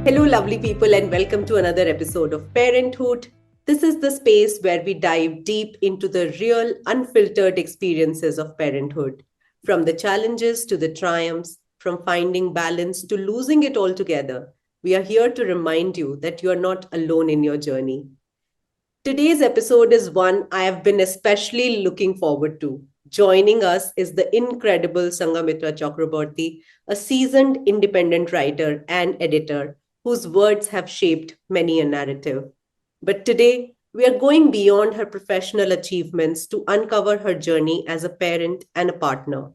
Hello, lovely people, and welcome to another episode of Parenthood. This is the space where we dive deep into the real, unfiltered experiences of parenthood. From the challenges to the triumphs, from finding balance to losing it altogether, we are here to remind you that you are not alone in your journey. Today's episode is one I have been especially looking forward to. Joining us is the incredible Sanghamitra Chakraborty, a seasoned independent writer and editor whose words have shaped many a narrative. But today, we are going beyond her professional achievements to uncover her journey as a parent and a partner.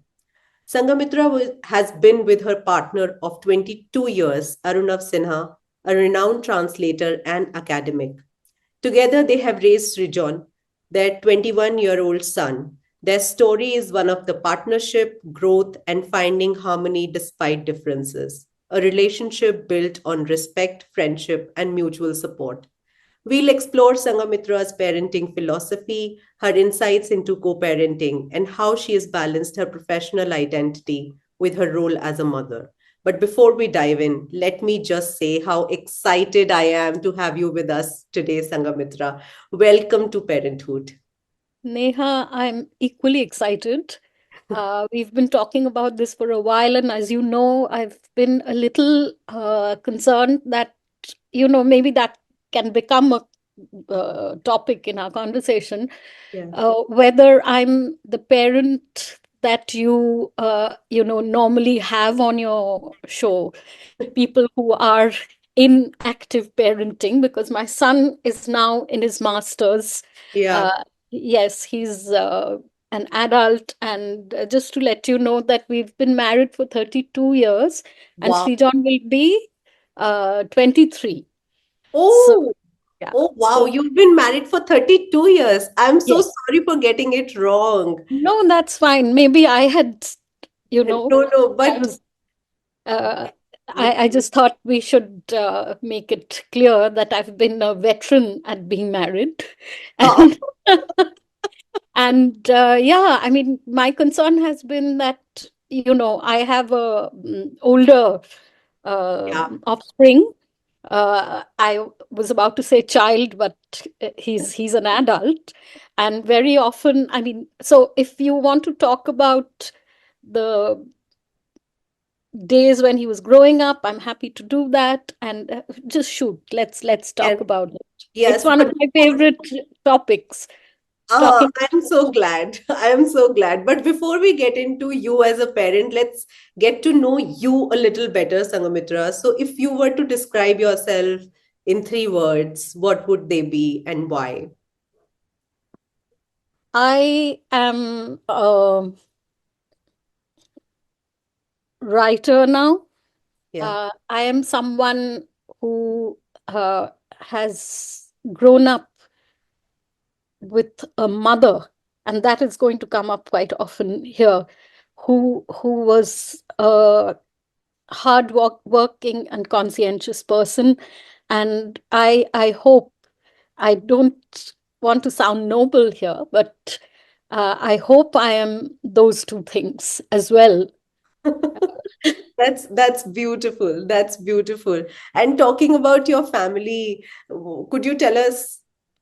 Sanghamitra has been with her partner of 22 years, Arunav Sinha, a renowned translator and academic. Together, they have raised Rijon, their 21-year-old son. Their story is one of the partnership, growth, and finding harmony despite differences. A relationship built on respect, friendship, and mutual support. We'll explore Sangamitra's parenting philosophy, her insights into co parenting, and how she has balanced her professional identity with her role as a mother. But before we dive in, let me just say how excited I am to have you with us today, Sangamitra. Welcome to Parenthood. Neha, I'm equally excited. We've been talking about this for a while, and as you know, I've been a little concerned that, maybe that can become a topic in our conversation. Yeah. Whether I'm the parent that normally have on your show, people who are in active parenting, because my son is now in his master's. Yeah. Yes, he's an adult. And just to let you know that we've been married for 32 years, and Wow. Srijan will be 23. So, Oh, yeah. oh, wow. So, You've been married for 32 years. I'm so yes. sorry for getting it wrong. No, that's fine. Maybe I had, you know, No, no, I but was, uh, I just thought we should make it clear that I've been a veteran at being married. uh, And And yeah, I mean, my concern has been that, I have a older yeah. offspring. I was about to say child, but he's an adult, and very often, I mean, so if you want to talk about the days when he was growing up, I'm happy to do that, and just shoot. Let's talk Yes, about it. It's yes, one of but my favorite topics. Talking. I'm so glad. I am so glad. But before we get into you as a parent, let's get to know you a little better, Sangamitra. So, if you were to describe yourself in three words, what would they be and why? I am a writer now. Yeah. I am someone who has grown up with a mother, and that is going to come up quite often here, who was a working and conscientious person. And I hope, I don't want to sound noble here, but I hope I am those two things as well. That's beautiful. That's beautiful. And talking about your family, could you tell us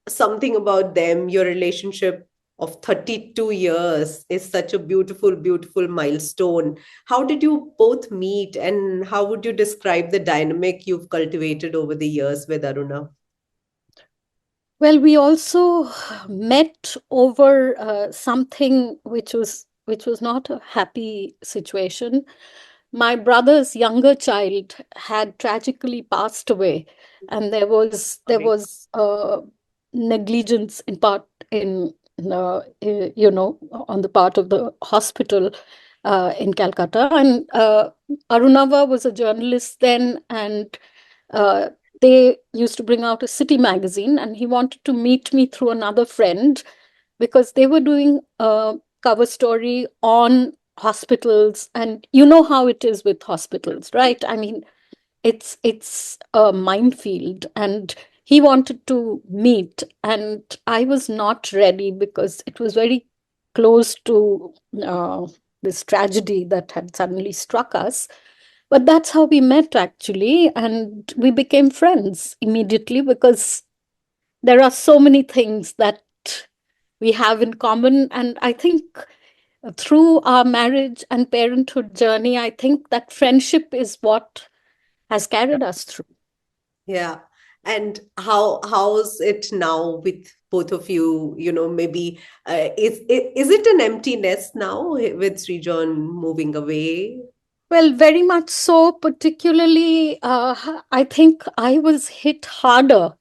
something about them? Your relationship of 32 years is such a beautiful, beautiful milestone. How did you both meet, and how would you describe the dynamic you've cultivated over the years with Aruna? Well, we also met over something which was not a happy situation. My brother's younger child had tragically passed away, and Sorry. there was negligence in part on the part of the hospital in Calcutta. And Arunava was a journalist then, and uh, they used to bring out a city magazine, and he wanted to meet me through another friend because they were doing a cover story on hospitals. And you know how it is with hospitals, right? I mean, it's a minefield, and he wanted to meet, and I was not ready because it was very close to this tragedy that had suddenly struck us. But that's how we met, actually. And we became friends immediately because there are so many things that we have in common. And I think through our marriage and parenthood journey, I think that friendship is what has carried us through. Yeah. And how's it now with both of you? Maybe is it an empty nest now with Srijan moving away? Well, very much so. Particularly, I think I was hit harder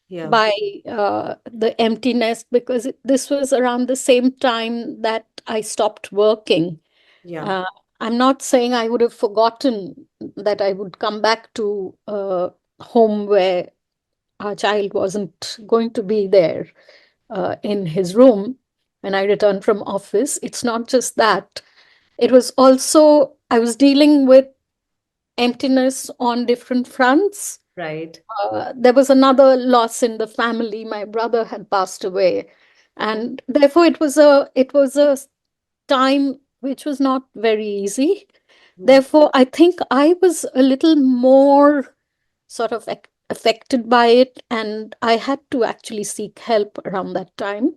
Yeah. by the emptiness because this was around the same time that I stopped working. Yeah. Uh, I'm not saying I would have forgotten that I would come back to a home where our child wasn't going to be there in his room when I returned from office. It's not just that. It was also, I was dealing with emptiness on different fronts. Right. There was another loss in the family. My brother had passed away, and therefore it was a time which was not very easy. Mm. Therefore, I think I was a little more sort of affected by it, and I had to actually seek help around that time.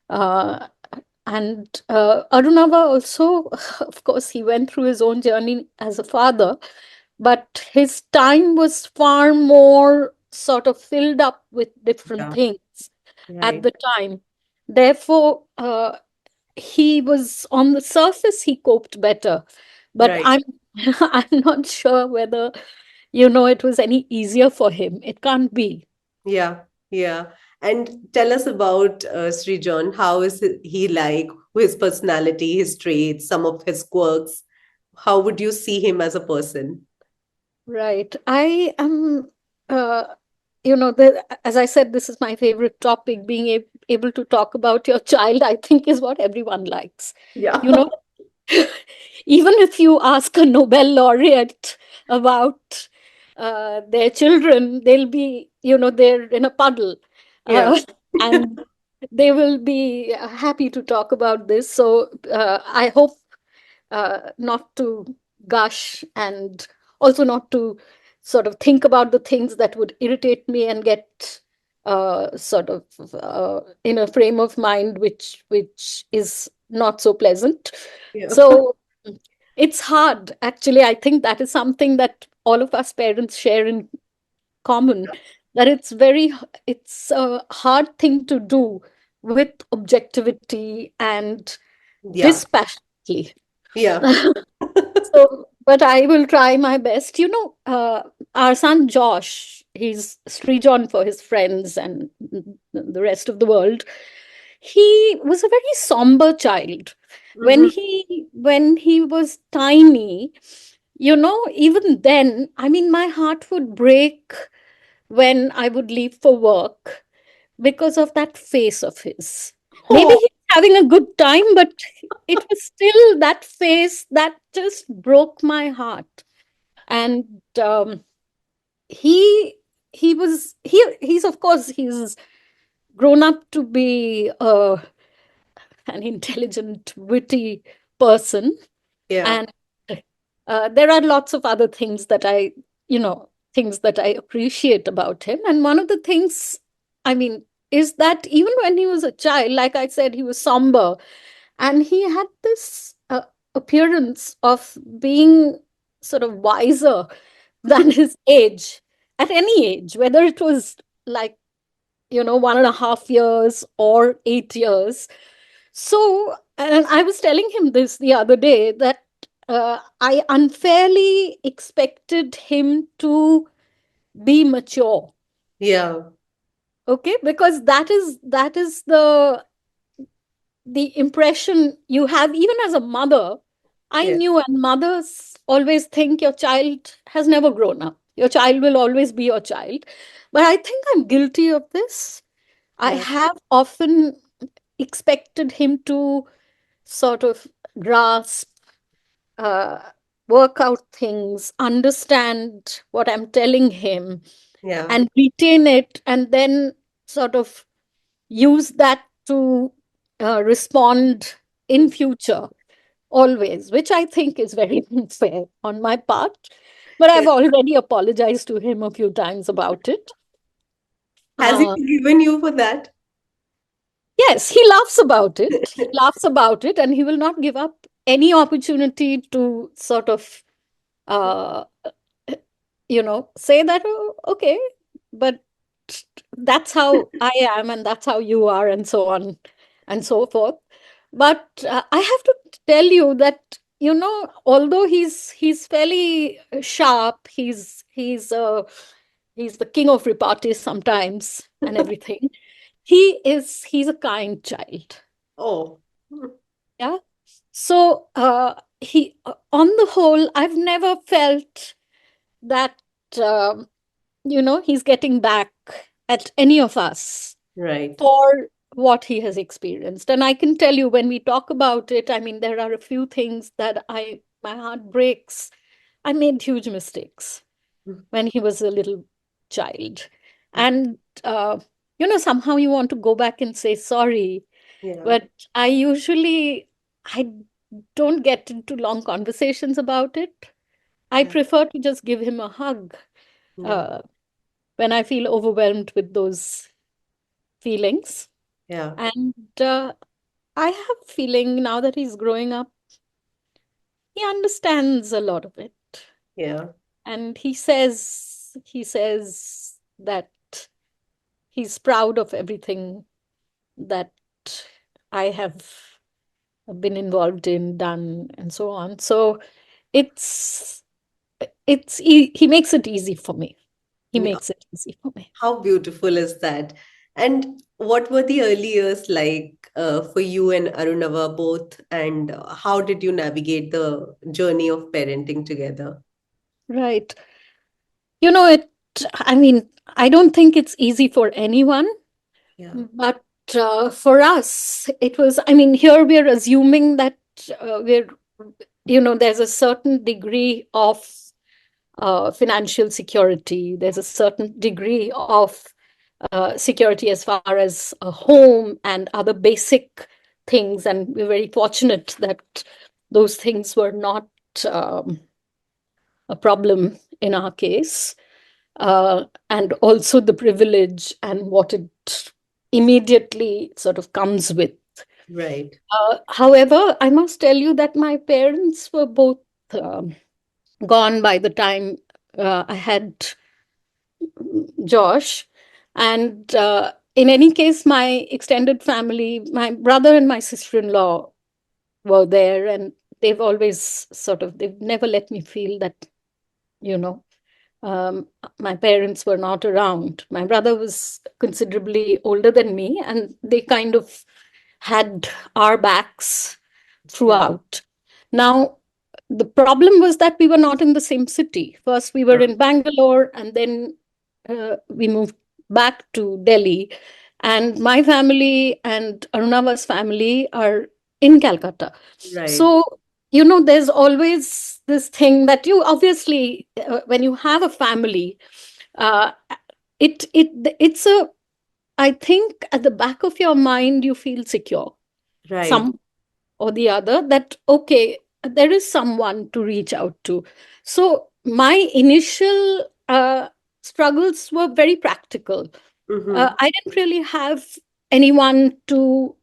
Uh, and Arunava also, of course, he went through his own journey as a father, but his time was far more sort of filled up with different Yeah. things at Right. the time. Therefore, he was on the surface, he coped better. But Right. I'm I'm not sure whether, it was any easier for him. It can't be. Yeah. Yeah. And tell us about Srijan. How is he like? His personality, his traits, some of his quirks. How would you see him as a person? Right. I am, as I said, this is my favorite topic. Being able to talk about your child, I think, is what everyone likes. Yeah. You know, even if you ask a Nobel laureate about their children, they'll be, they're in a puddle. Yeah. Uh, and they will be happy to talk about this. So I hope not to gush and also not to sort of think about the things that would irritate me and get sort of in a frame of mind which is not so pleasant. Yeah. So it's hard, actually. I think that is something that all of us parents share in common, that it's a hard thing to do with objectivity and Yeah. dispassionately. Yeah. So, but I will try my best. Our son Josh, he's Srijan for his friends and the rest of the world. He was a very somber child. When Hmm. he was tiny, even then, I mean, my heart would break when I would leave for work because of that face of his. Maybe Oh, he's having a good time, but it was still that face that just broke my heart. And he he's of course he's grown up to be an intelligent, witty person, yeah. and there are lots of other things that things that I appreciate about him. And one of the things, I mean, is that even when he was a child, like I said, he was somber, and he had this appearance of being sort of wiser than his age at any age, whether it was like 1.5 years or 8 years. So, and I was telling him this the other day, that I unfairly expected him to be mature. Yeah. Okay, because that is the impression you have even as a mother. I Yeah. knew, and mothers always think your child has never grown up. Your child will always be your child. But I think I'm guilty of this. I Yeah. have often expected him to sort of grasp, uh, work out things, understand what I'm telling him, Yeah. and retain it, and then sort of use that to respond in future always, which I think is very unfair on my part. But Yeah. I've already apologized to him a few times about it. Has he Uh, forgiven you for that? yes, he laughs about it. He laughs about it, and he will not give up any opportunity to sort of, uh, say that, oh, okay, but that's how I am, and that's how you are, and so on and so forth. But I have to tell you that, although he's fairly sharp, he's the king of repartees sometimes and everything. He's a kind child. Oh, Yeah. So he on the whole, I've never felt that he's getting back at any of us right. for what he has experienced. And I can tell you, when we talk about it, I mean, there are a few things that my heart breaks. I made huge mistakes when he was a little child. And, somehow you want to go back and say sorry. Yeah. But I don't get into long conversations about it. I Yeah. prefer to just give him a hug Yeah. uh, when I feel overwhelmed with those feelings. Yeah. And I have a feeling now that he's growing up, he understands a lot of it. Yeah. And he says that he's proud of everything that I have been involved in, done, and so on. So it's he makes it easy for me. He Yeah. makes it easy for me. How beautiful is that? And what were the early years like for you and Arunava both? And how did you navigate the journey of parenting together? Right. It, I mean, I don't think it's easy for anyone, Yeah. but for us, it was, I mean, here we're assuming that there's a certain degree of financial security, there's a certain degree of security as far as a home and other basic things. And we're very fortunate that those things were not um, a problem in our case. And also the privilege and what it immediately sort of comes with. Right. However, I must tell you that my parents were both gone by the time I had Josh. And in any case, my extended family, my brother and my sister in law were there, and they've never let me feel that, you know, um, my parents were not around. My brother was considerably older than me, and they kind of had our backs Yeah. throughout. Now, the problem was that we were not in the same city. First, we were in Bangalore, and then we moved back to Delhi. And my family and Arunava's family are in Calcutta. Right. So, there's always this thing that you obviously, when you have a family, uh, it's a, I think at the back of your mind, you feel secure. Right. Some or the other, that okay, there is someone to reach out to. So my initial struggles were very practical. Mm-hmm. I didn't really have anyone to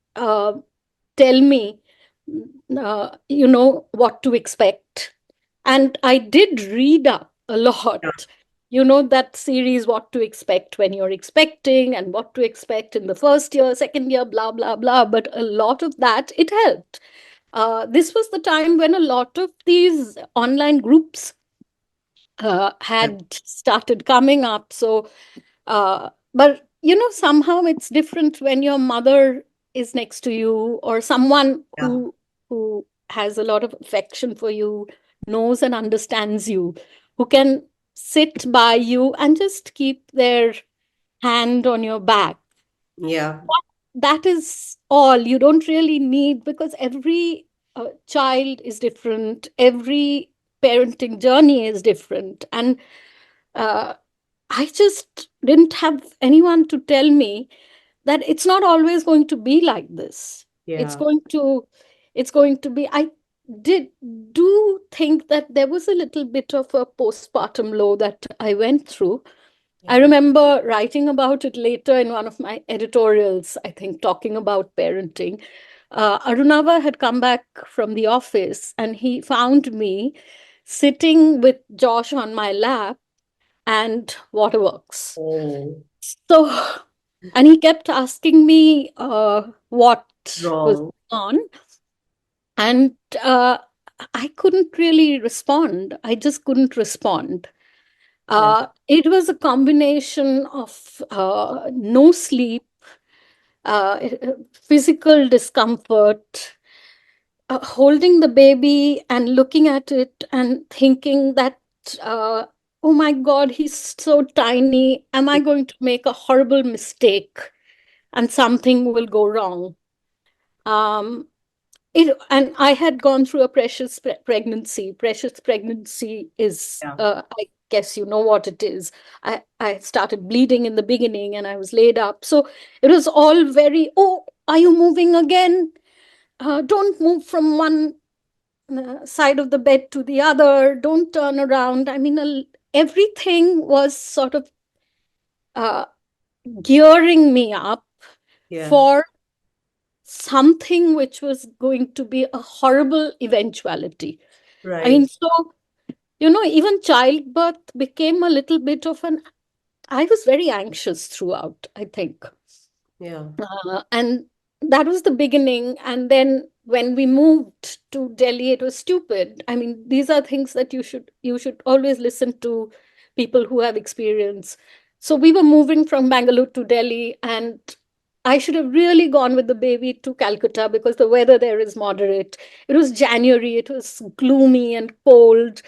tell me what to expect. And I did read up a Yeah. lot, that series, What to Expect When You're Expecting, and what to expect in the first year, second year, blah blah blah. But a lot of that, it helped. This was the time when a lot of these online groups Yeah. had started coming up. So, but somehow it's different when your mother is next to you, or someone Yeah. who has a lot of affection for you, knows and understands you, who can sit by you and just keep their hand on your back. Yeah. That is all. You don't really need, because every child is different, every parenting journey is different. And uh, I just didn't have anyone to tell me that it's not always going to be like this. It's Yeah. going to, it's going to be. did do think that there was a little bit of a postpartum low that I went through. I Yeah. remember writing about it later in one of my editorials, I think, talking about parenting. Arunava had come back from the office and he found me sitting with Josh on my lap and Waterworks. Oh, So, and he kept asking me what was wrong. on. And I couldn't really respond. I just couldn't respond. Yeah. It was a combination of no sleep, uh, physical discomfort, holding the baby and looking at it and thinking that, uh, oh my God, he's so tiny. Am I going to make a horrible mistake and something will go wrong? Um, and I had gone through a precious pregnancy. Precious pregnancy is, Yeah. I guess you know what it is. I started bleeding in the beginning and I was laid up. So it was all very, oh, are you moving again? Don't move from one side of the bed to the other. Don't turn around. I mean, everything was sort of uh, gearing me up Yeah. for something which was going to be a horrible eventuality. I mean, Right. so, even childbirth became a little bit of an, I was very anxious throughout, I think. Yeah. And that was the beginning. And then when we moved to Delhi, it was stupid. I mean, these are things that you should always listen to people who have experience. So we were moving from Bangalore to Delhi, and I should have really gone with the baby to Calcutta because the weather there is moderate. It was January, it was gloomy and cold.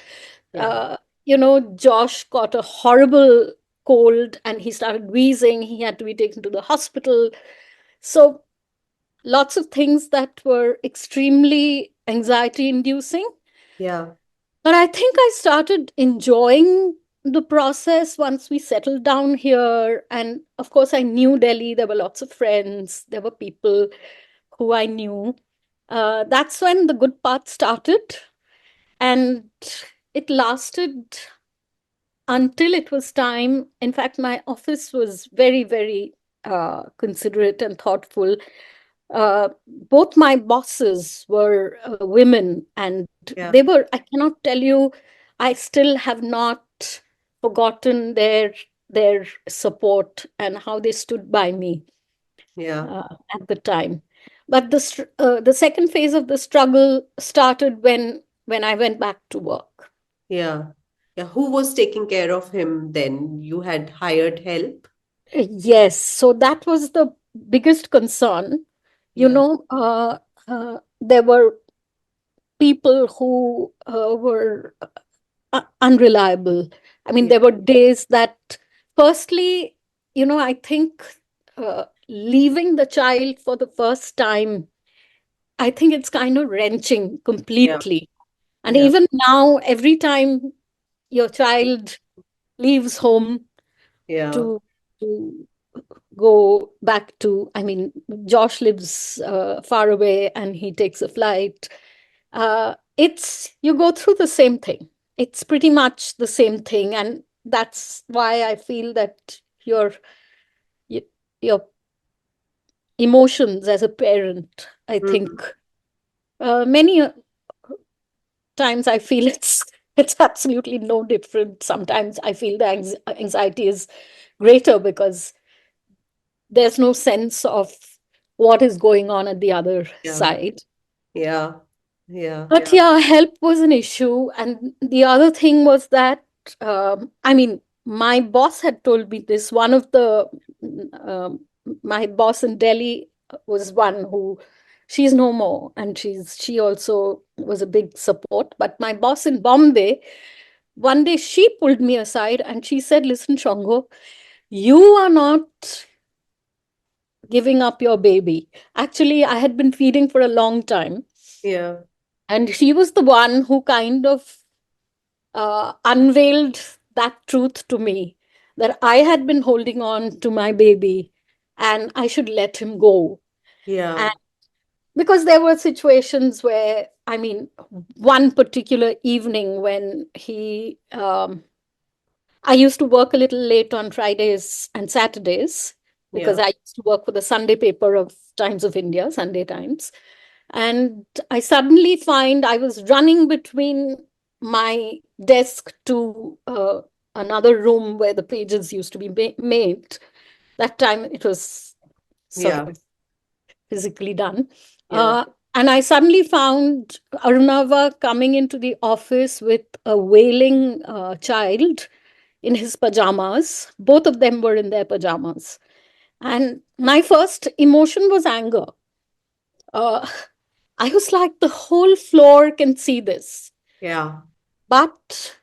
Yeah. Uh, Josh got a horrible cold and he started wheezing. He had to be taken to the hospital. So, lots of things that were extremely anxiety inducing. Yeah. But I think I started enjoying the process once we settled down here. And of course, I knew Delhi. There were lots of friends, there were people who I knew. That's when the good part started. And it lasted until it was time. In fact, my office was very, very considerate and thoughtful. Both my bosses were women, and Yeah. I cannot tell you, I still have not forgotten their support and how they stood by me Yeah. at the time. But the second phase of the struggle started when I went back to work. Yeah. Yeah. Who was taking care of him then? You had hired help? Yes, so that was the biggest concern. Yeah. There were people who were unreliable. I mean, Yeah. there were days that, firstly, I think leaving the child for the first time, I think it's kind of wrenching Yeah. completely. And Yeah. even now, every time your child leaves home Yeah. to to go back to, I mean, Josh lives far away and he takes a flight. It's You go through the same thing. It's pretty much the same thing, and that's why I feel that y- your emotions as a parent, I Mm. think, many times I feel it's absolutely no different. Sometimes I feel the anxiety is greater because there's no sense of what is going on at the other Yeah. side. Yeah. Yeah. But yeah, help was an issue. And the other thing was that, I mean, my boss had told me this. Um, my boss in Delhi was one who, she's no more. And she also was a big support. But my boss in Bombay, one day she pulled me aside and she said, listen, Shongo, you are not giving up your baby. Actually, I had been feeding for a long time. Yeah. And she was the one who kind of unveiled that truth to me, that I had been holding on to my baby and I should let him go. And Yeah. Because there were situations where, I mean, one particular evening when I used to work a little late on Fridays and Saturdays because Yeah. I used to work for the Sunday paper of Times of India, Sunday Times. And I suddenly find I was running between my desk to another room where the pages used to be made. That time it was sort Yeah. of physically done. Yeah. Uh, and I suddenly found Arunava coming into the office with a wailing child in his pajamas. Both of them were in their pajamas. And my first emotion was anger. Uh, I was like, the whole floor can see this. Yeah. But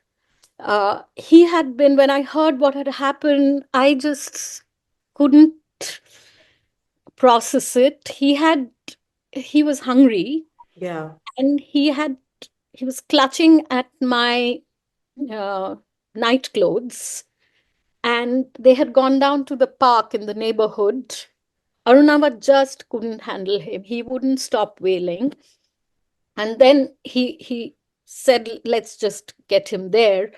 he had been, when I heard what had happened, I just couldn't process it. He was hungry, Yeah. and he was clutching at my uh, night clothes, and they had gone down to the park in the neighborhood. Arunava just couldn't handle him. He wouldn't stop wailing. And then he said, let's just get him there.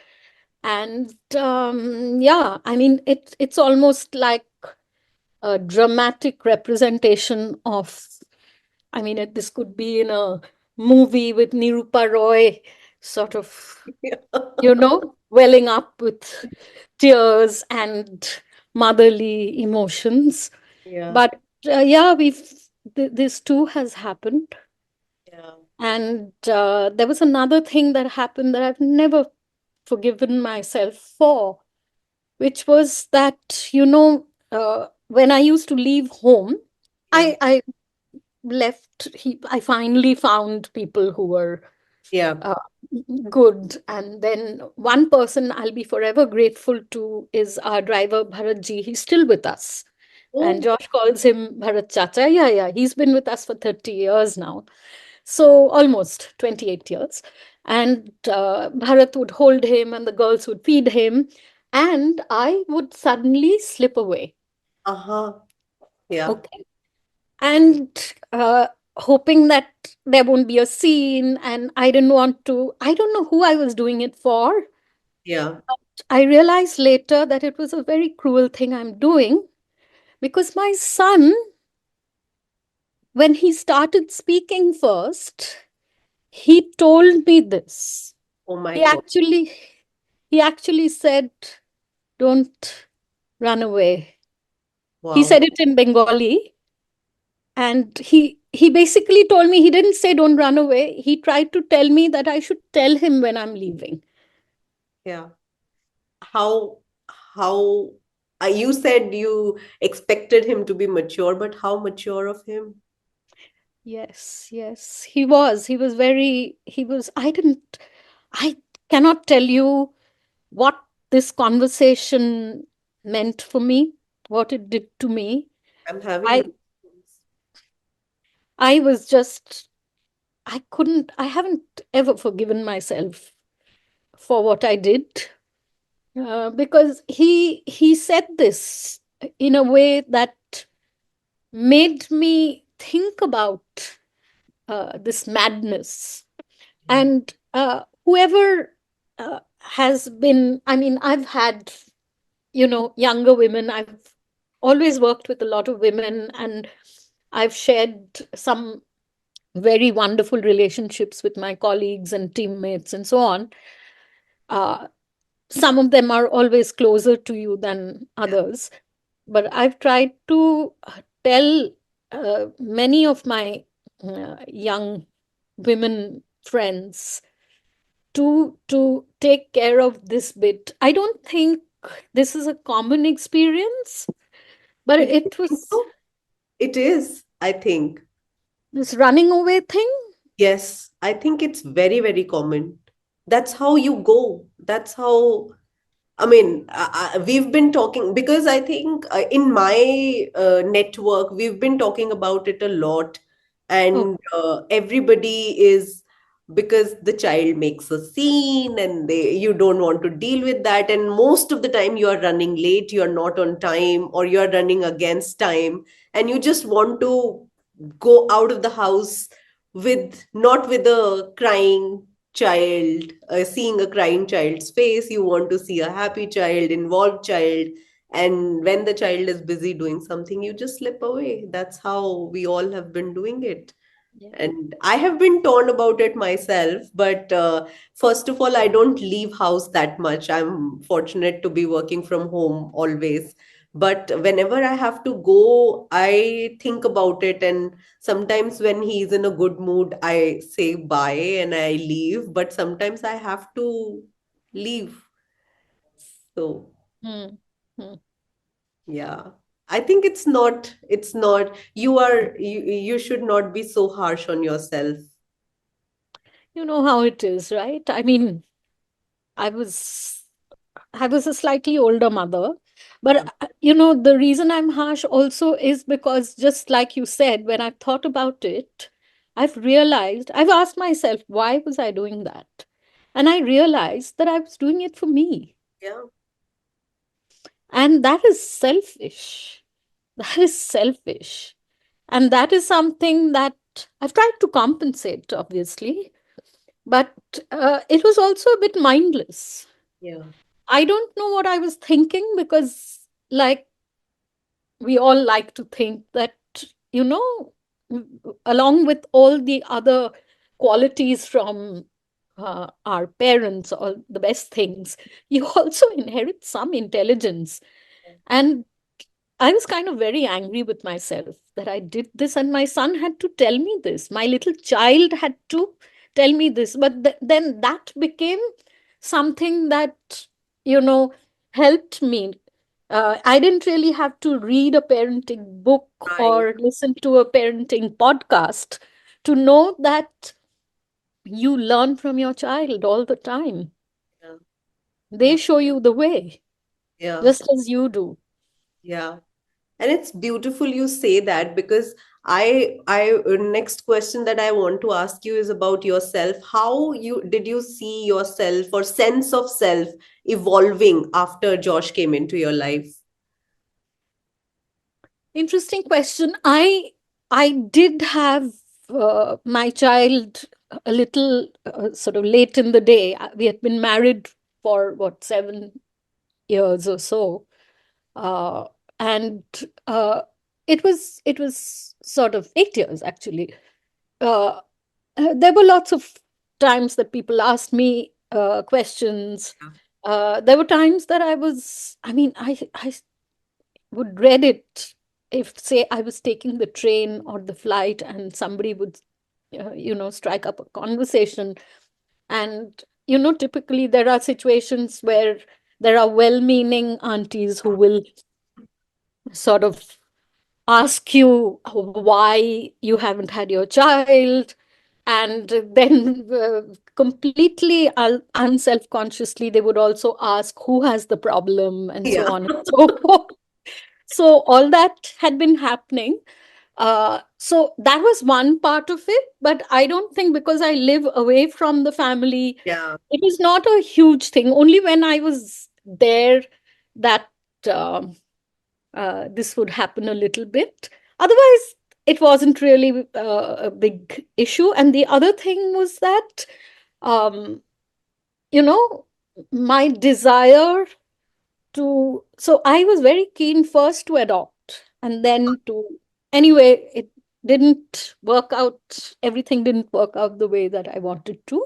And yeah, I mean, it's almost like a dramatic representation of, I mean, this could be in a movie with Nirupa Roy, sort of, welling up with tears and motherly emotions. Yeah. But yeah, this too has happened. Yeah. And there was another thing that happened that I've never forgiven myself for, which was that, when I used to leave home, Yeah. I I finally found people who were Yeah. uh, good. And then one person I'll be forever grateful to is our driver, Bharat ji. He's still with us. And Oh. Josh calls him Bharat Chacha. Yeah, yeah. He's been with us for 30 years now. So almost 28 years. And Bharat would hold him and the girls would feed him. And I would suddenly slip away. Uh-huh. Yeah. Okay. And hoping that there won't be a scene. And I didn't want to, I don't know who I was doing it for. Yeah. I realized later that it was a very cruel thing I'm doing because my son, when he started speaking first, he told me this. Oh my He God. actually he actually said, "Don't run away." He Wow. said it in Bengali, and he basically told me, he didn't say don't run away. He tried to tell me that I should tell him when I'm leaving. Yeah. How how you said you expected him to be mature, but how mature of him? Yes, yes, he was. He was. I cannot tell you what this conversation meant for me, what it did to me. I'm having I I was just, I haven't ever forgiven myself for what I did, because he said this in a way that made me think about this madness. yeah. And whoever has been, I mean, I've had, younger women. I've always worked with a lot of women, and I've shared some very wonderful relationships with my colleagues and teammates and so on. Uh, some of them are always closer to you than others, but I've tried to tell many of my young women friends to take care of this bit. I don't think this is a common experience, but You it think was so? It is, I think. this running away thing. Yes, I think it's very, very common. That's how you go. That's how, I mean, we've been talking because I think in my network, we've been talking about it a lot. Oh, And everybody is, because the child makes a scene and you don't want to deal with that. And most of the time, you are running late, you're not on time, or you're running against time. And you just want to go out of the house with, not with a crying child, seeing a crying child's face. You want to see a happy child, involved child. And when the child is busy doing something, you just slip away. That's how we all have been doing it. Yeah. And I have been torn about it myself, but first of all, I don't leave house that much. I'm fortunate to be working from home always, but whenever I have to go, I think about it. And sometimes when he's in a good mood, I say bye and I leave, but sometimes I have to leave. So Hmm. Hmm. yeah, I think it's not you should not be so harsh on yourself. You know how it is, right? I mean, I was I was a slightly older mother, Yeah. but the reason I'm harsh also is because, just like you said, when I've thought about it, I've asked myself, why was I doing that? And I realized that I was doing it for me. Yeah. And that is selfish. That is selfish. And that is something that I've tried to compensate, obviously, but it was also a bit mindless. Yeah. I don't know what I was thinking because, like, we all like to think that, you know, along with all the other qualities from our parents, all the best things, you also inherit some intelligence. And I was kind of very angry with myself that I did this, and my son had to tell me this. My little child had to tell me this. But then that became something that, you know, helped me. I didn't really have to read a parenting book Right. or listen to a parenting podcast to know that you learn from your child all the time. Yeah. They Yeah. show you the way, Yeah. just as you do. Yeah. And it's beautiful you say that, because I next question that I want to ask you is about yourself. How you see yourself or sense of self evolving after Josh came into your life? Interesting question. I did have my child a little sort of late in the day. We had been married for what, 7 years or so, uh, and uh, it was sort of 8 years actually. Uh, there were lots of times that people asked me questions. Yeah. There were times that I mean, I would dread it if, say, I was taking the train or the flight and somebody would, strike up a conversation. And, typically there are situations where there are well meaning aunties who will sort of ask you why you haven't had your child. And then completely unself consciously, they would also ask who has the problem and so Yeah. on and so forth. So all that had been happening. So that was one part of it. But I don't think, because I live away from the family, Yeah. it was not a huge thing. Only when I was there that um this would happen a little bit. Otherwise, it wasn't really a big issue. And the other thing was that, um, you know, my desire so I was very keen first to adopt and then to, anyway, it didn't work out. Everything didn't work out the way that I wanted to.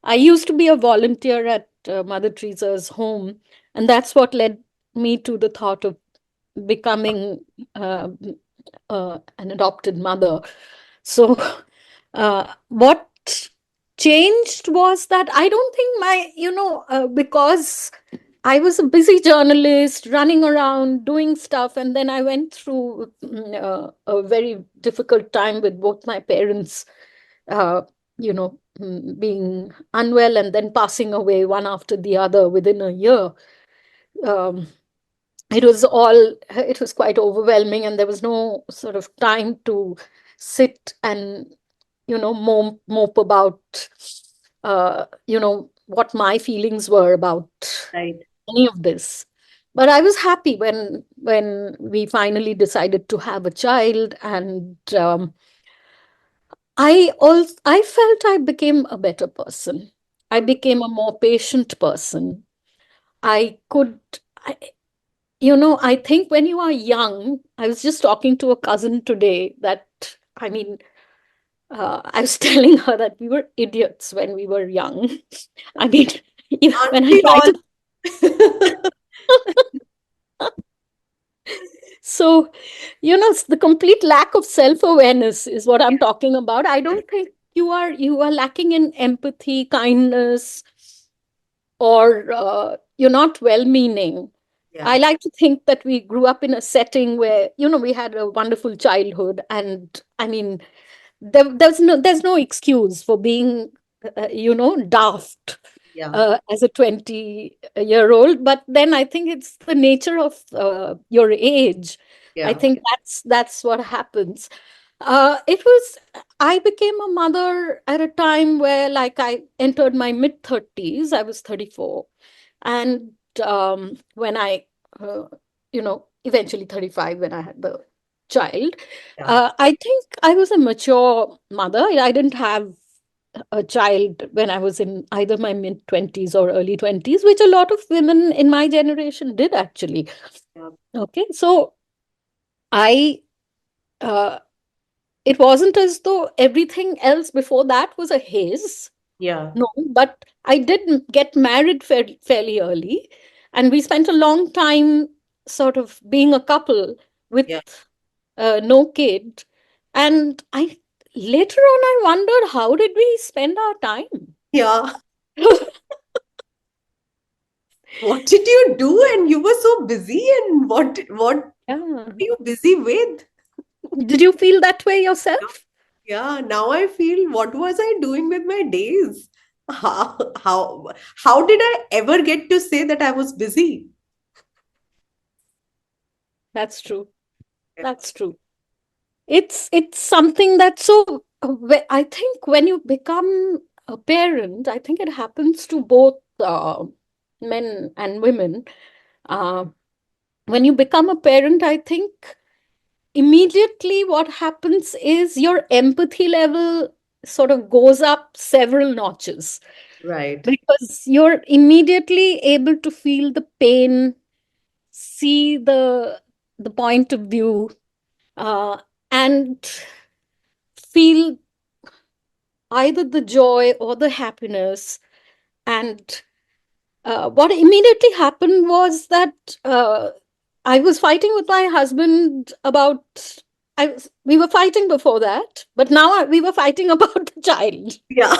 I used to be a volunteer at Mother Teresa's home, and that's what led me to the thought of becoming uh, an adopted mother. So, what changed was that I don't think because I was a busy journalist running around doing stuff, and then I went through a very difficult time with both my parents, being unwell and then passing away one after the other within a year. Um, it was quite overwhelming, and there was no sort of time to sit and mope about what my feelings were about Right. any of this. But I was happy when we finally decided to have a child, and I felt I became a better person. I became a more patient person. I could, I, I think when you are young, I was just talking to a cousin today that, I mean, I was telling her that we were idiots when we were young. I mean, Aren't when I we try all? to, so, the complete lack of self-awareness is what I'm talking about. I don't think you are lacking in empathy, kindness, or you're not well-meaning. Yeah, I like to think that we grew up in a setting where, we had a wonderful childhood, and I mean, there's no excuse for being daft yeah, as a 20-year-old. But then I think it's the nature of your age. I yeah, think that's what happens. It was I became a mother at a time where, like, I entered my mid 30s. I was 34, and when I eventually 35, when I had the child, yeah, I think I was a mature mother. I didn't have a child when I was in either my mid 20s or early 20s, which a lot of women in my generation did, actually. yeah, Okay, so I uh, it wasn't as though everything else before that was a haze. yeah, No, but I did get married fairly early, and we spent a long time sort of being a couple with yeah, no kid. And I later on I wondered, how did we spend our time? yeah. What did you do? And you were so busy. And what were Yeah. you busy with? Did you feel that way yourself? Yeah, now I feel, what was I doing with my days? How how how did I ever get to say that I was busy? That's true. Yeah, That's true. It's something that, so I think when you become a parent, I think it happens to both men and women. Uh, when you become a parent, I think immediately what happens is your empathy level sort of goes up several notches, right. because you're immediately able to feel the pain, see the point of view, uh, and feel either the joy or the happiness. And what immediately happened was that I was fighting with my husband about. We were fighting before that, but now we were fighting about the child. Yeah.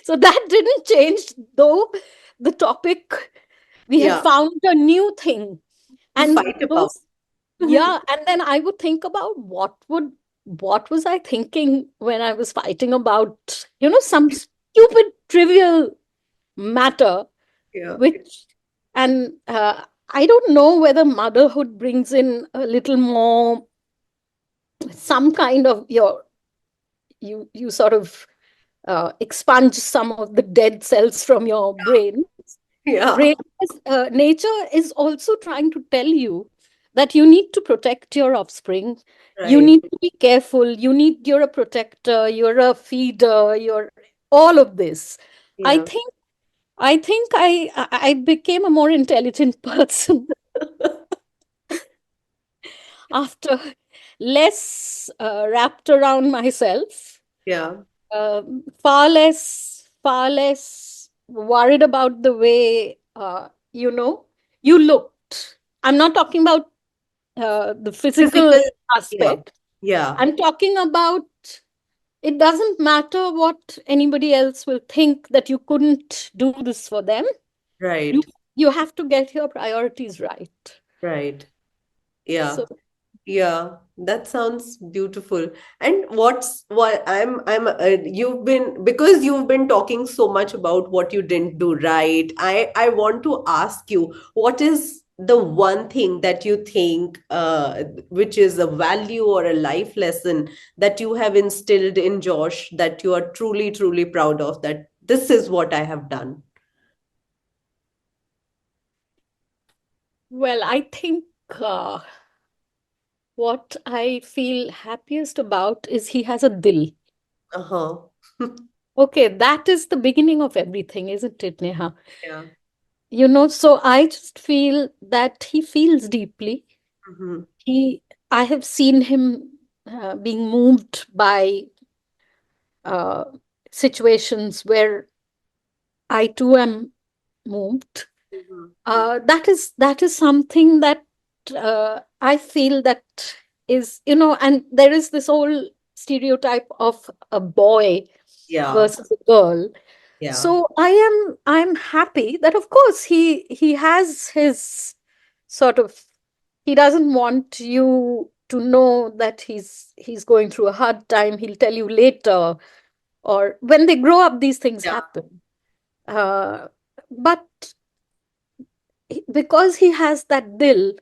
So that didn't change, though the topic, we had Yeah. found a new thing. To And fight about. those, yeah, and then I would think about what was I thinking when I was fighting about, some stupid trivial matter, Yeah. which, and I don't know whether motherhood brings in a little more, some kind of you sort of expunge some of the dead cells from your brain. Yeah. Brain Nature is also trying to tell you that you need to protect your offspring. You Right. need to be careful. You're a protector. You're a feeder. You're all of this. I Yeah. think. I think I became a more intelligent person after less wrapped around myself, Yeah. far less worried about the way you looked. I'm not talking about the physical Physical. Yeah. aspect. Yeah. I'm talking about, it doesn't matter what anybody else will think, that you couldn't do this for them. You Right. you have to get your priorities right. Right. So Yeah. Yeah, that sounds beautiful. And what you've been, because you've been talking so much about what you didn't do right. I want to ask you, what is the one thing that you think, which is a value or a life lesson that you have instilled in Josh, that you are truly, truly proud of, that this is what I have done? Well, I think what I feel happiest about is he has a dil. Uh-huh. Okay, that is the beginning of everything, isn't it, Neha? Yeah. So I just feel that he feels deeply. Mm-hmm. He, I have seen him being moved by uh, situations where I too am moved. Mm-hmm. That is something that I feel that is, and there is this whole stereotype of a boy Yeah. versus a girl. Yeah. So I'm happy that of course he has his sort of, he doesn't want you to know that he's going through a hard time. He'll tell you later, or when they grow up, these things Yeah. happen. But because he has that dil,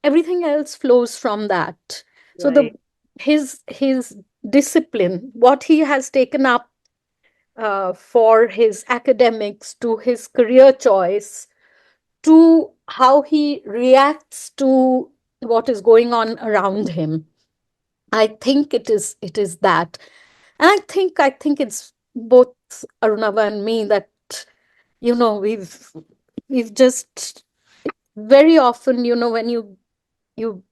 everything else flows from that. So the Right. his discipline, what he has taken up for his academics, to his career choice, to how he reacts to what is going on around him. I think it is that, and I think it's both Arunava and me that we've just very often, when you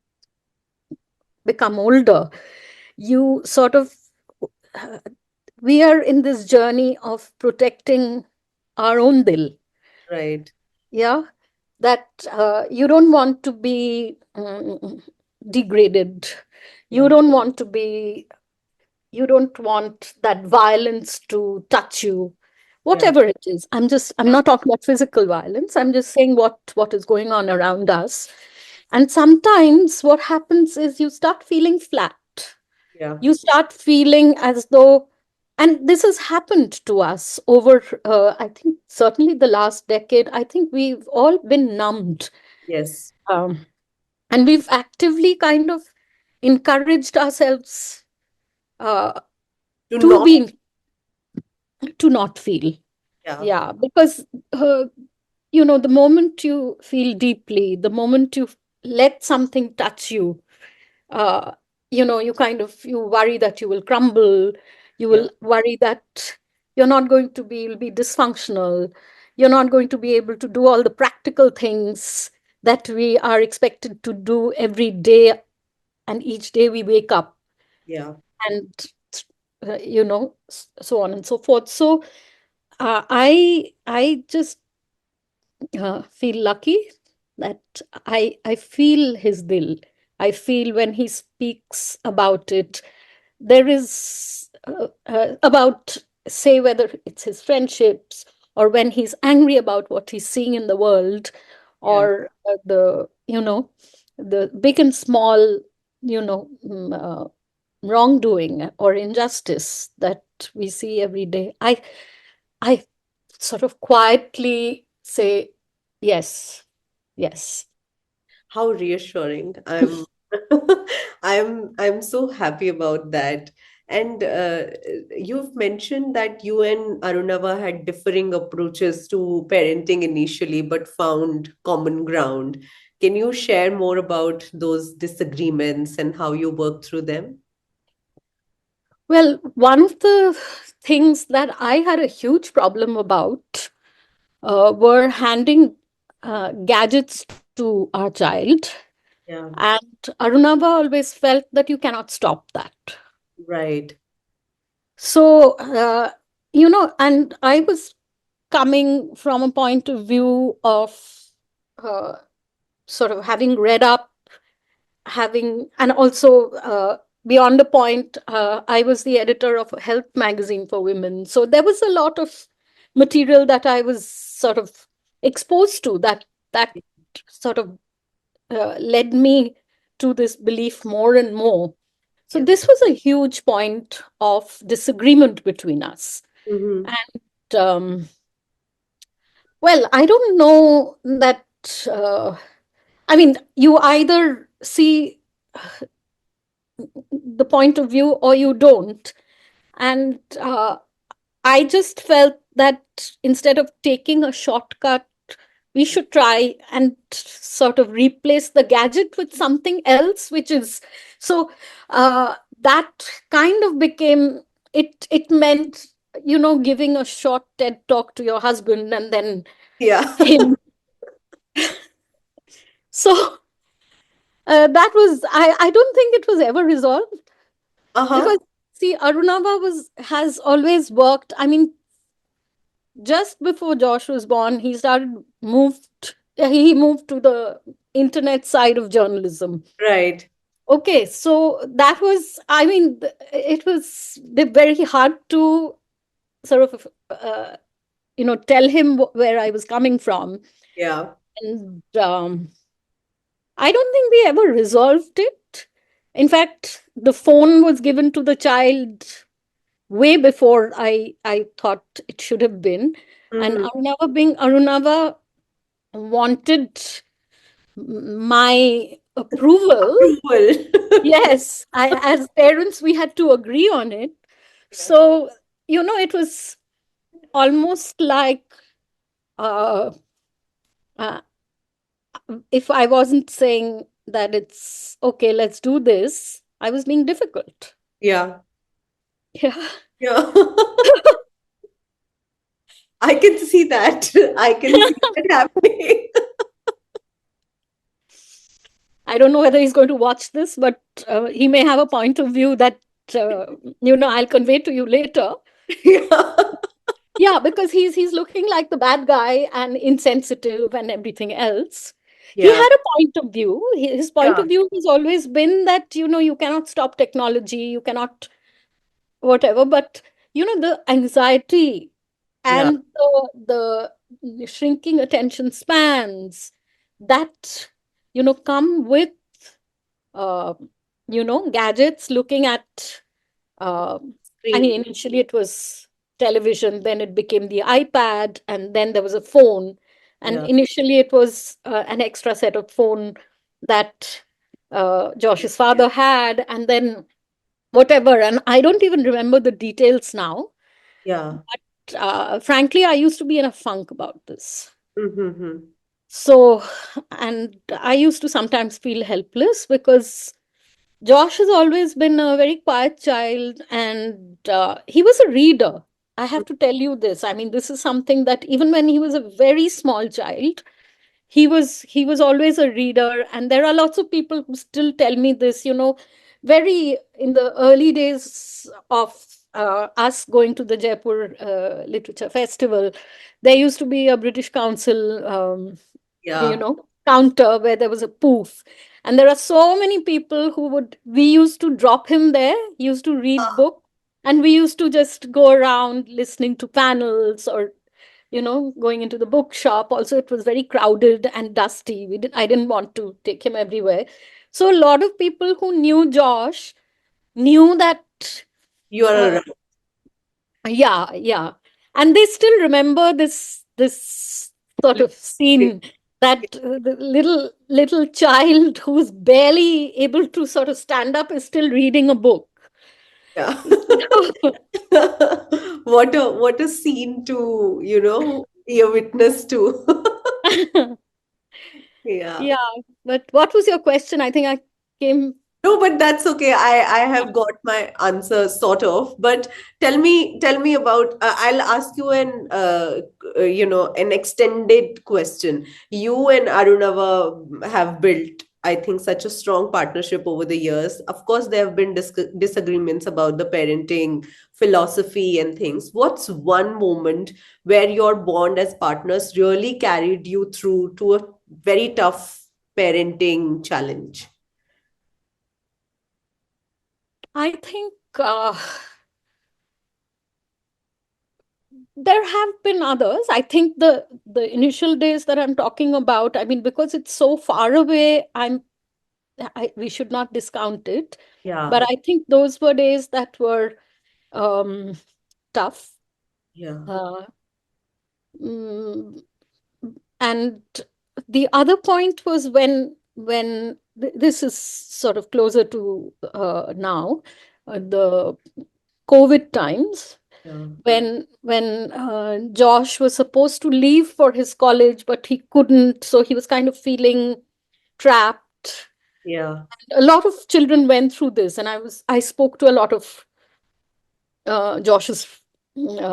become older, you sort of uh, we are in this journey of protecting our own dil. Right. Yeah, that you don't want to be degraded. you Yeah. don't want to be you don't want that violence to touch you, Yeah. whatever it is. I'm not talking about physical violence. I'm just saying what is going on around us. And sometimes what happens is you start feeling flat. Yeah. You start feeling as though, and this has happened to us over I think certainly the last decade. I think we've all been numbed, Yes. um, and we've actively kind of encouraged ourselves uh, To to not. be to not feel. Yeah. Yeah, because the moment you feel deeply, the moment you let something touch you, uh, you kind of, you worry that you will crumble. You Yeah. will worry that you'll be dysfunctional. You're not going to be able to do all the practical things that we are expected to do every day, and each day we wake up, Yeah. and so on and so forth. So I just feel lucky that I feel his dil. I feel when he speaks about it, there is about, say, whether it's his friendships, or when he's angry about what he's seeing in the world, Yeah. or the big and small, you know mm, uh, wrongdoing or injustice that we see every day. I sort of quietly say, yes, yes. How reassuring. I'm so happy about that. And you've mentioned that you and Arunava had differing approaches to parenting initially, but found common ground. Can you share more about those disagreements and how you worked through them? Well, one of the things that I had a huge problem about were handing gadgets to our child. Yeah. And Arunava always felt that you cannot stop that. Right. So, and I was coming from a point of view of uh, sort of having read up, and also beyond the point, I was the editor of a health magazine for women. So there was a lot of material that I was sort of exposed to, that sort of led me to this belief more and more. So Yeah. this was a huge point of disagreement between us. Mm-hmm. And well, I don't know that. I mean, you either see the point of view or you don't. And I just felt that instead of taking a shortcut we should try and sort of replace the gadget with something else, which is so that kind of became it meant, giving a short TED talk to your husband and then Yeah. him. So that was, I don't think it was ever resolved, Uh-huh. because see, Arunava has always worked. I mean, just before Josh was born, he moved to the internet side of journalism. Right. Okay, so that was, I mean, it was very hard to sort of, tell him where I was coming from. Yeah. And I don't think we ever resolved it. In fact, the phone was given to the child way before I thought it should have been. And Mm-hmm. Arunava wanted my approval. Approval. Yes, as parents, we had to agree on it. Yeah. So, it was almost like, uh, uh, if I wasn't saying that it's okay, let's do this, I was being difficult. Yeah. Yeah. Yeah. I can see that. I can see that happening. I don't know whether he's going to watch this, but he may have a point of view that, uh, I'll convey to you later. Yeah. Yeah, because he's looking like the bad guy and insensitive and everything else. He Yeah. had a point of view. His point Yeah. of view has always been that, you cannot stop technology, you cannot whatever, but the anxiety Yeah. and the shrinking attention spans that come with uh, gadgets, looking at uh, I Screen. mean, initially it was television, then it became the iPad, and then there was a phone. And Yeah. initially it was an extra set of phone that Josh's father had, and then whatever. And I don't even remember the details now. Yeah. But frankly, I used to be in a funk about this. Mm-hmm. So, and I used to sometimes feel helpless because Josh has always been a very quiet child, and he was a reader. I have to tell you this. I mean, this is something that even when he was a very small child, he was always a reader. And there are lots of people who still tell me this. Very in the early days of us going to the Jaipur Literature Festival, there used to be a British Council Yeah. counter where there was a poof. And there are so many people we used to drop him there, he used to read book, and we used to just go around listening to panels, or going into the bookshop. Also, it was very crowded and dusty. I didn't want to take him everywhere. So a lot of people who knew Josh knew that, You are uh, right. yeah, yeah. And they still remember this sort of scene, that the little child who's barely able to sort of stand up is still reading a book. Yeah. What a scene to, be a witness to. Yeah. Yeah, but what was your question? I think I came. No, but that's okay. I have got my answer sort of. But tell me about. I'll ask you an extended question. You and Arunava have built, I think, such a strong partnership over the years. Of course, there have been disagreements about the parenting philosophy and things. What's one moment where your bond as partners really carried you through to a very tough parenting challenge? I think there have been others. I think the initial days that I'm talking about, I mean, because it's so far away, we should not discount it. But Yeah. I think those were days that were um, tough. Yeah. Uh, mm, and the other point was when this is sort of closer to now, the COVID times. Yeah. when Josh was supposed to leave for his college, but he couldn't, so he was kind of feeling trapped. Yeah. A lot of children went through this, and I spoke to a lot of Josh's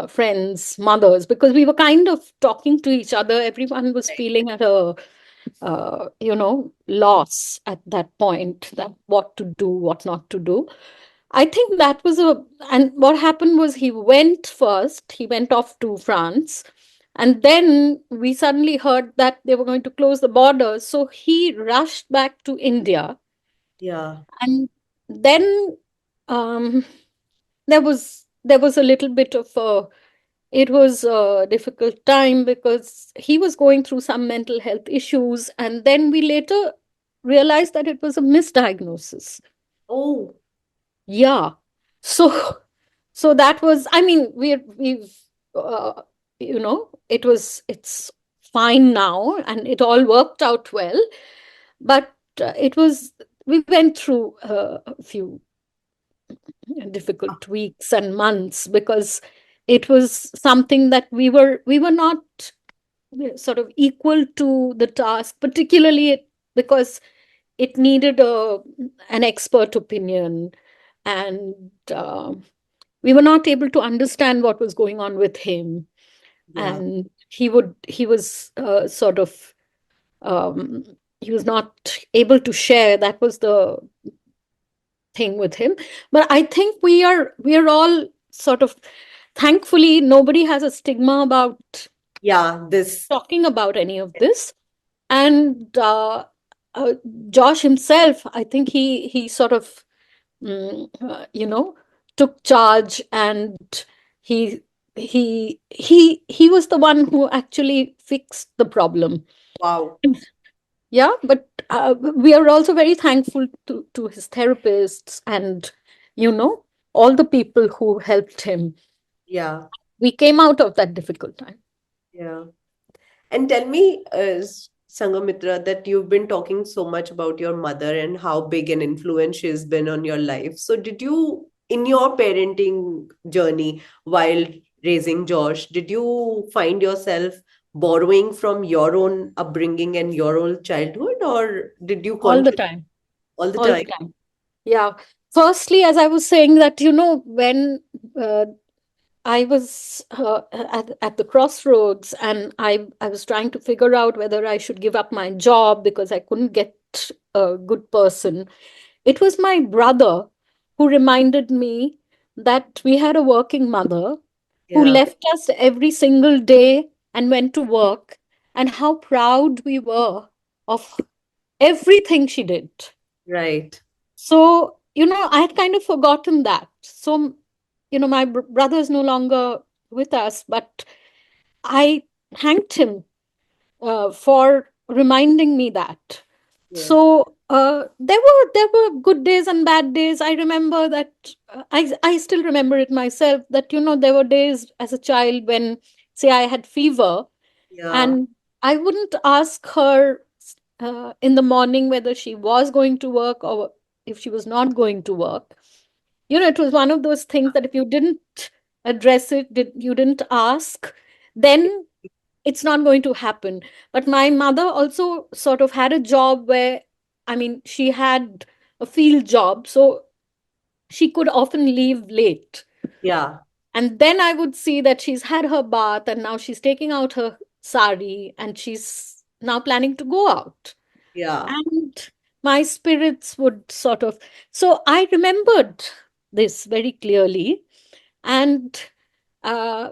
friends, mothers, because we were kind of talking to each other. Everyone was feeling at a loss at that point, that what to do, what not to do. I think that was and what happened was he went first, he went off to France. And then we suddenly heard that they were going to close the borders. So he rushed back to India. Yeah. And then um, there was a little bit of it was a difficult time because he was going through some mental health issues, and then we later realized that it was a misdiagnosis. Oh, Yeah. So so that was, I mean, we've uh, it's fine now and it all worked out well, but it was we went through a few difficult weeks and months because it was something that we were not sort of equal to the task, particularly because it needed an expert opinion. And we were not able to understand what was going on with him. yeah. And he was sort of um, he was not able to share. That was the thing with him. But I think we are all sort of, thankfully nobody has a stigma about Yeah. This, talking about any of this. And uh, Josh himself, I think he sort of took charge. And he he was the one who actually fixed the problem. wow. Yeah, but we are also very thankful to his therapists and you know all the people who helped him. Yeah. We came out of that difficult time. Yeah. And tell me, Sanghamitra, that you've been talking so much about your mother and how big an influence she's been on your life. So, did you, in your parenting journey while raising Josh, did you find yourself borrowing from your own upbringing and your own childhood, or did you All the contribute time. all the All the time? time. Yeah. Firstly, as I was saying, that when uh, I was at the crossroads, and I was trying to figure out whether I should give up my job because I couldn't get a good person. It was my brother who reminded me that we had a working mother who Yeah, left us every single day and went to work, and how proud we were of everything she did. right. So, I had kind of forgotten that. So, my brother is no longer with us, but I thanked him for reminding me that. Yeah, So there were good days and bad days. I remember that I still remember it myself, that there were days as a child when, say, I had fever, yeah, and I wouldn't ask her in the morning whether she was going to work or if she was not going to work. It was one of those things that if you didn't address it, you didn't ask, then it's not going to happen. But my mother also sort of had a job where, I mean, she had a field job, so she could often leave late. yeah, And then I would see that she's had her bath and now she's taking out her sari and she's now planning to go out. yeah, And my spirits would sort of. So I remembered this very clearly. And uh,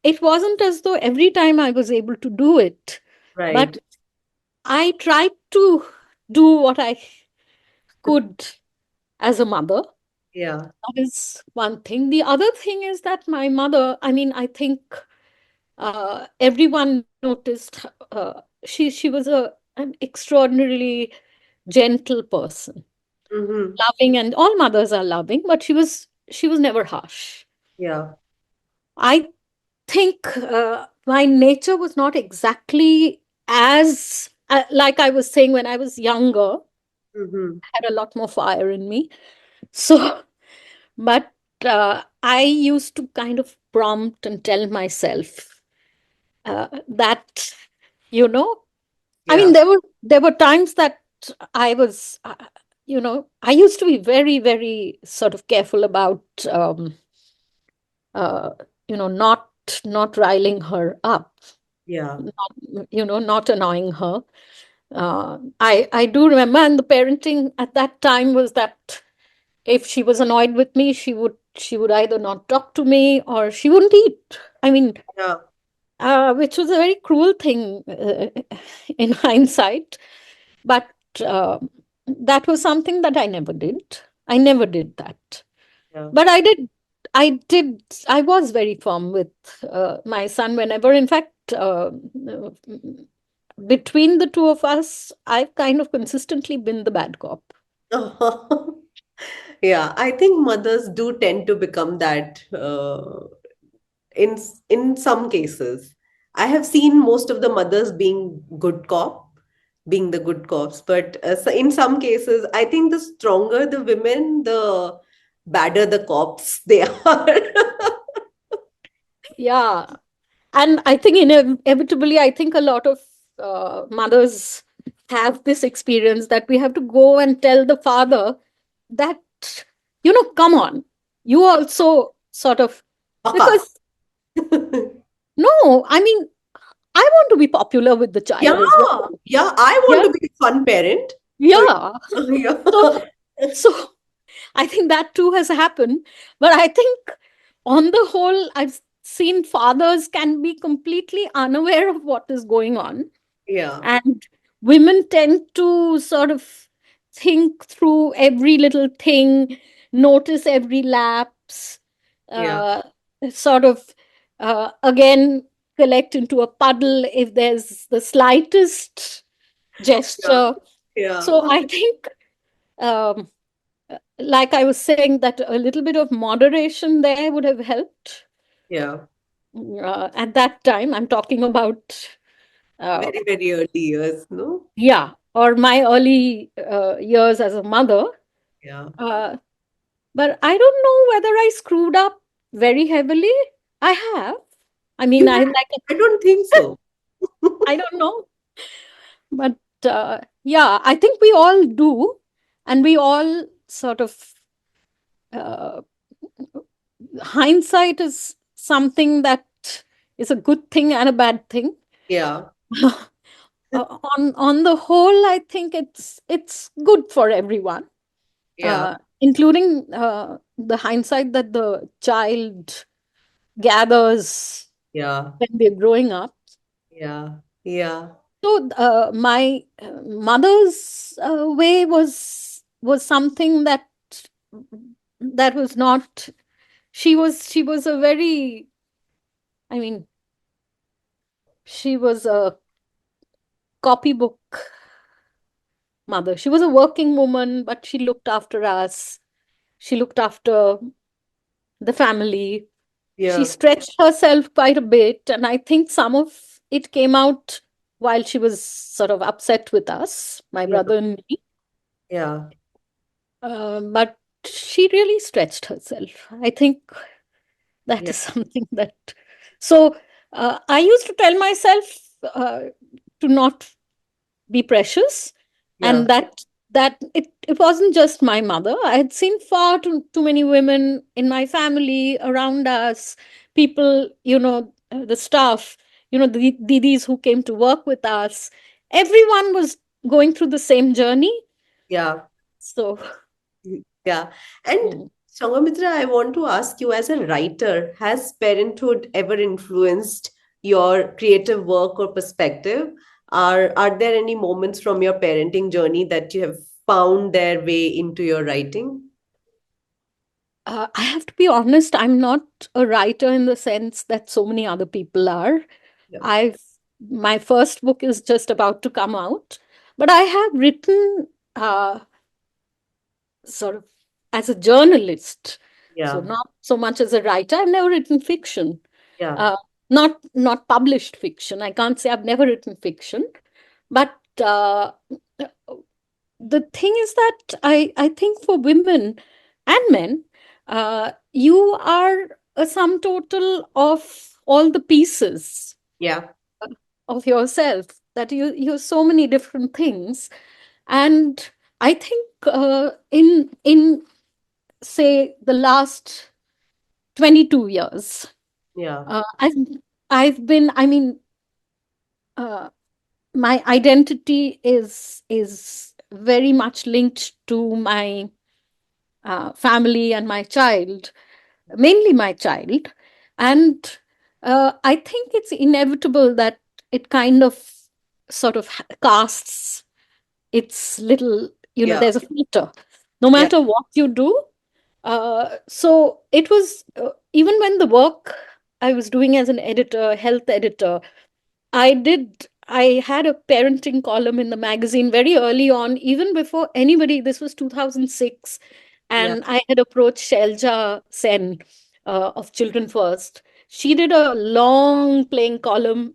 it wasn't as though every time I was able to do it, but right. I tried to do what I could as a mother. Yeah, That is one thing. The other thing is that my mother, I mean, I think everyone noticed, she was an extraordinarily gentle person, mm-hmm. loving, and all mothers are loving, but she was never harsh. Yeah, I think my nature was not exactly as like I was saying, when I was younger, mm-hmm. I had a lot more fire in me. So, but I used to kind of prompt and tell myself that, you know, I mean, Yeah. there were times that I was, I used to be very, very sort of careful about, uh, not riling her up, Yeah. not annoying her. I do remember, and the parenting at that time was that if she was annoyed with me, she would either not talk to me or she wouldn't eat. I mean, Yeah. which was a very cruel thing in hindsight. But uh, that was something that I never did. I never did that. Yeah. But I did. I did. I was very firm with my son whenever. In fact, between the two of us, I've kind of consistently been the bad cop. Yeah, I think mothers do tend to become that in some cases. I have seen most of the mothers being the good cops, but in some cases, I think the stronger the women, the badder the cops they are. Yeah, and I think inevitably, I think a lot of mothers have this experience that we have to go and tell the father that, come on, you also sort of, Fuck up. because no, I mean, I want to be popular with the Yeah, child as well. yeah, I want Yeah, to be a fun parent. So, yeah. yeah, So, so I think that too has happened. But I think on the whole, I've seen fathers can be completely unaware of what is going on. yeah, And women tend to sort of think through every little thing, notice every lapse, yeah, uh, sort of, again, collect into a puddle if there's the slightest yeah, gesture. yeah, So I think, um, like I was saying, that a little bit of moderation there would have helped. yeah. At that time, I'm talking about, uh, Very, very early years, no? yeah, or my early years as a mother. Yeah. Uh, but I don't know whether I screwed up very heavily. I have. I mean, You I have, like, I don't think so. I don't know, but yeah, I think we all do, and we all sort of, uh, hindsight is something that is a good thing and a bad thing. Yeah, On the whole, I think it's good for everyone, yeah, including the hindsight that the child gathers yeah, when they're growing up. yeah, yeah, So my mother's way was something that was not. She was a very. I mean, she was a copybook mother. She was a working woman, but she looked after us. She looked after the family. She yeah, stretched herself quite a bit, and I think some of it came out while she was sort of upset with us, my yeah, brother and me. yeah, But she really stretched herself. I think that yeah, is something that. So I used to tell myself uh, to not be precious, yeah, and that it wasn't just my mother. I had seen far too many women in my family, around us, people, the staff, the didis who came to work with us. Everyone was going through the same journey. yeah, So yeah. And mm, Sanghamitra, I want to ask you, as a writer, has parenthood ever influenced your creative work or perspective? Are there any moments from your parenting journey that you have found their way into your writing? I have to be honest, I'm not a writer in the sense that so many other people are. Yeah, I've My first book is just about to come out, but I have written sort of as a journalist. So yeah, not so much as a writer. I've never written fiction, yeah, uh, not published fiction. I can't say I've never written fiction, but the thing is that I think for women and men, you are a sum total of all the pieces Yeah. of yourself, that you're so many different things. And I think in say the last 22 years, Yeah. uh, i've I've been, I mean, uh, my identity is very much linked to my family and my child, mainly my child. And I think it's inevitable that it kind of sort of casts its little, Yeah. there's a filter no Yeah. matter what you do. So it was, even when the work I was doing as an editor, health editor, I had a parenting column in the magazine very early on, even before anybody. This was 2006, Yeah. and I had approached Shelja Sen of Children First. She did a long playing column.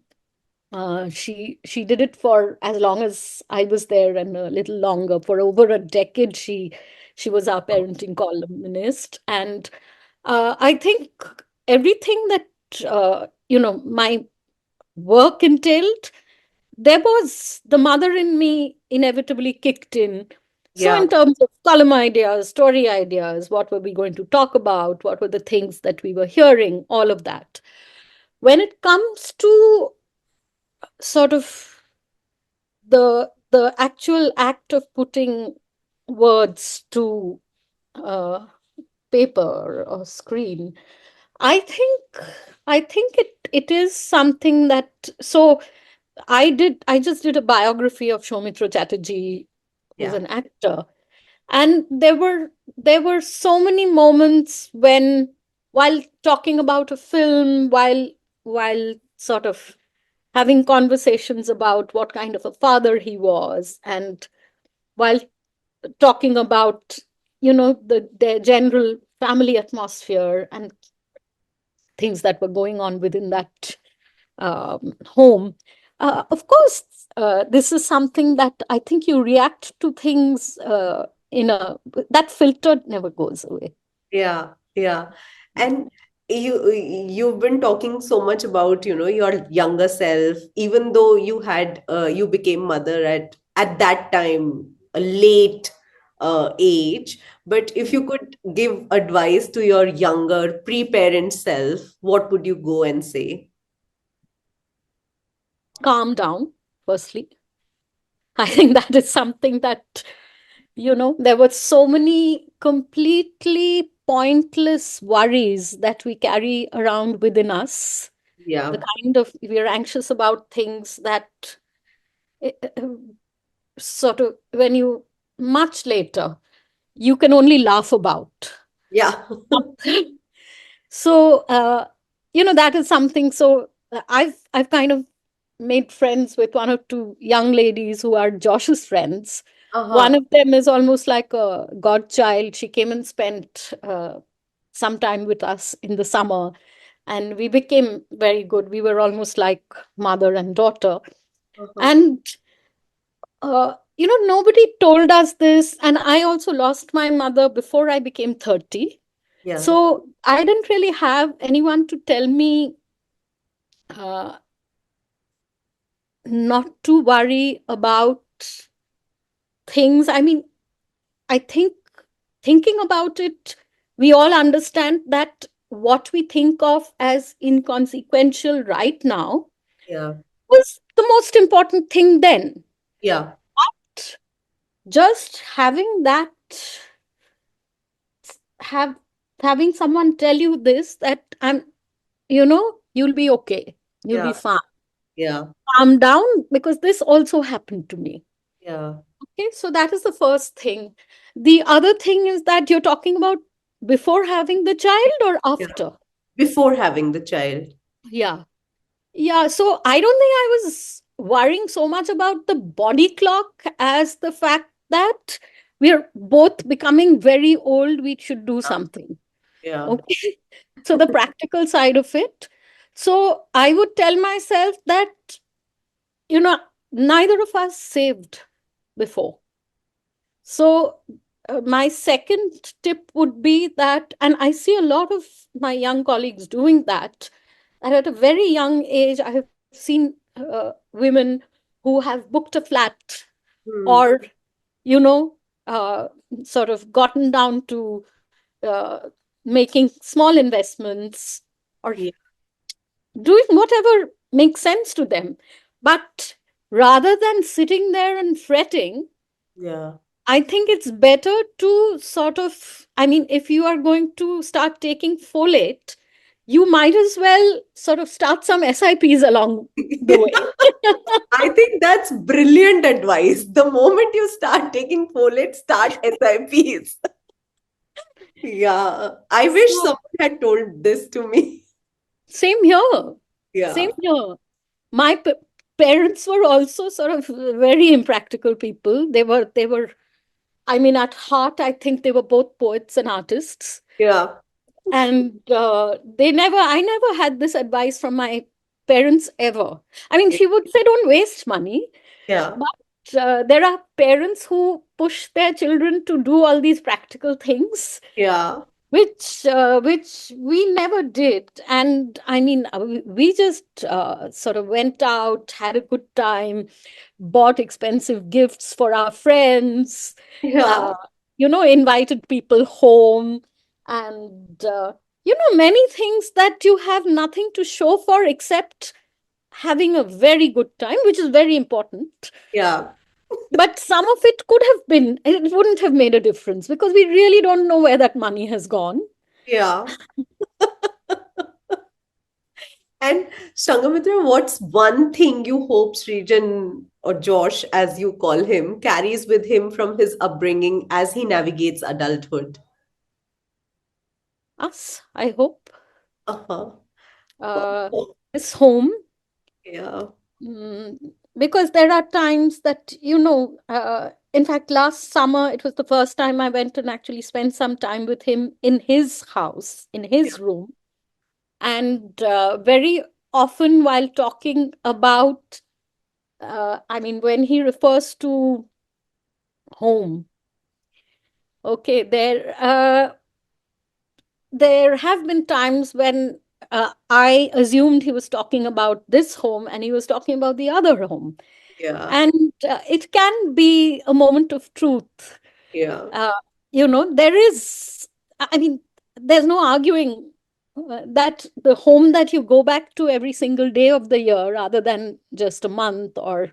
She did it for as long as I was there, and a little longer. For over a decade, she was our parenting columnist. And I think everything that my work entailed, there was the mother in me inevitably kicked in. So, Yeah. in terms of column ideas, story ideas, what were we going to talk about? What were the things that we were hearing? All of that. When it comes to sort of the actual act of putting words to uh, paper or screen, I think it is something that, so I just did a biography of Soumitra Chatterjee, who's Yeah. an actor. And there were so many moments when, while talking about a film, while sort of having conversations about what kind of a father he was, and while talking about, the general family atmosphere and things that were going on within that home. Of course, this is something that I think you react to things in a that filter never goes away. Yeah, yeah. And you've been talking so much about, your younger self, even though you became mother at that time, a late age. But if you could give advice to your younger pre-parent self, what would you go and say? Calm down, firstly. I think that is something that, there were so many completely pointless worries that we carry around within us. The Yeah, kind of, we're anxious about things that, eh, eh, sort of, when you, much later, you can only laugh about. yeah, So, that is something. So, I've kind of made friends with one or two young ladies who are Josh's friends. One uh-huh, of them is almost like a godchild. She came and spent some time with us in the summer, and we became very good. We were almost like mother and daughter. uh-huh, And nobody told us this. And I also lost my mother before I became 30. yeah, So I didn't really have anyone to tell me uh, not to worry about things. I mean, I think, thinking about it, we all understand that what we think of as inconsequential right now yeah, was the most important thing then. yeah, Just having that, have having someone tell you this, that you'll be okay, you'll yeah, be fine, yeah, calm down, because this also happened to me. yeah, Okay, so that is the first thing. The other thing is that you're talking about before having the child or yeah. after. Before having the child. Yeah. Yeah, so I don't think I was worrying so much about the body clock as the fact that we're both becoming very old, we should do something. Yeah, Okay. So the practical side of it. So I would tell myself that, you know, neither of us saved before. So my second tip would be that, and I see a lot of my young colleagues doing that, and at a very young age, I have seen women who have booked a flat Hmm. or, you know, uh, sort of gotten down to making small investments or Yeah. doing whatever makes sense to them. But rather than sitting there and fretting, Yeah. I think it's better to sort of, I mean, if you are going to start taking folate, you might as well sort of start some SIPs along the way. I think that's brilliant advice. The moment you start taking folate, start SIPs. Yeah. I wish So, someone had told this to me. same here. Same Yeah. here. My parents were also sort of very impractical people. They were, I mean, at heart, I think they were both poets and artists. Yeah. And I never had this advice from my parents ever. I mean, she would say, don't waste money. Yeah. But there are parents who push their children to do all these practical things, Yeah. which we never did. And I mean, we just sort of went out, had a good time, bought expensive gifts for our friends, Yeah. uh, invited people home, and many things that you have nothing to show for except having a very good time, which is very important. Yeah. But some of it could have been, it wouldn't have made a difference because we really don't know where that money has gone. Yeah. And Sanghamitra, what's one thing you hope Srijan or Josh, as you call him, carries with him from his upbringing as he navigates adulthood? Us, I hope. Uh-huh. Uh, this home. Yeah. Mm, because there are times that, in fact, last summer, it was the first time I went and actually spent some time with him in his house, in his room. And very often, while talking about, I mean, when he refers to home, okay, there have been times when I assumed he was talking about this home and he was talking about the other home. Yeah. And it can be a moment of truth. Yeah. Uh, there is, I mean, there's no arguing that the home that you go back to every single day of the year, rather than just a month or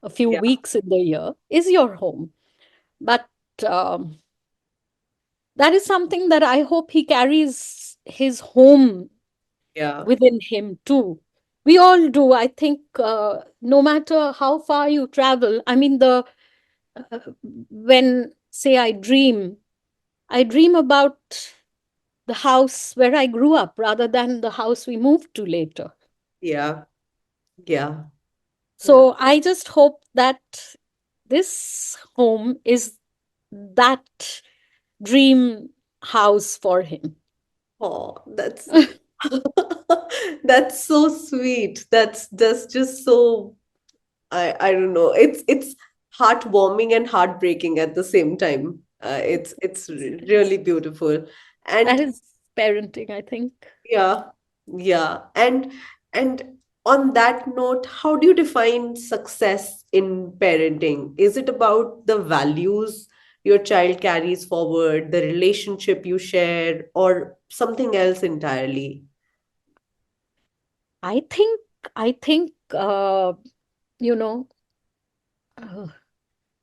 a few Yeah. weeks in the year, is your home. But um, that is something that I hope he carries his home Yeah. within him too. We all do. I think no matter how far you travel, I mean, uh, when, say, I dream about the house where I grew up rather than the house we moved to later. Yeah. Yeah. Yeah. So I just hope that this home is that dream house for him. Oh, that's so sweet. That's just so I don't know. It's heartwarming and heartbreaking at the same time. It's really beautiful. That And is parenting, I think. yeah, yeah. And on that note, how do you define success in parenting? Is it about the values your child carries forward, the relationship you share, or something else entirely? I think, I think, you know, uh,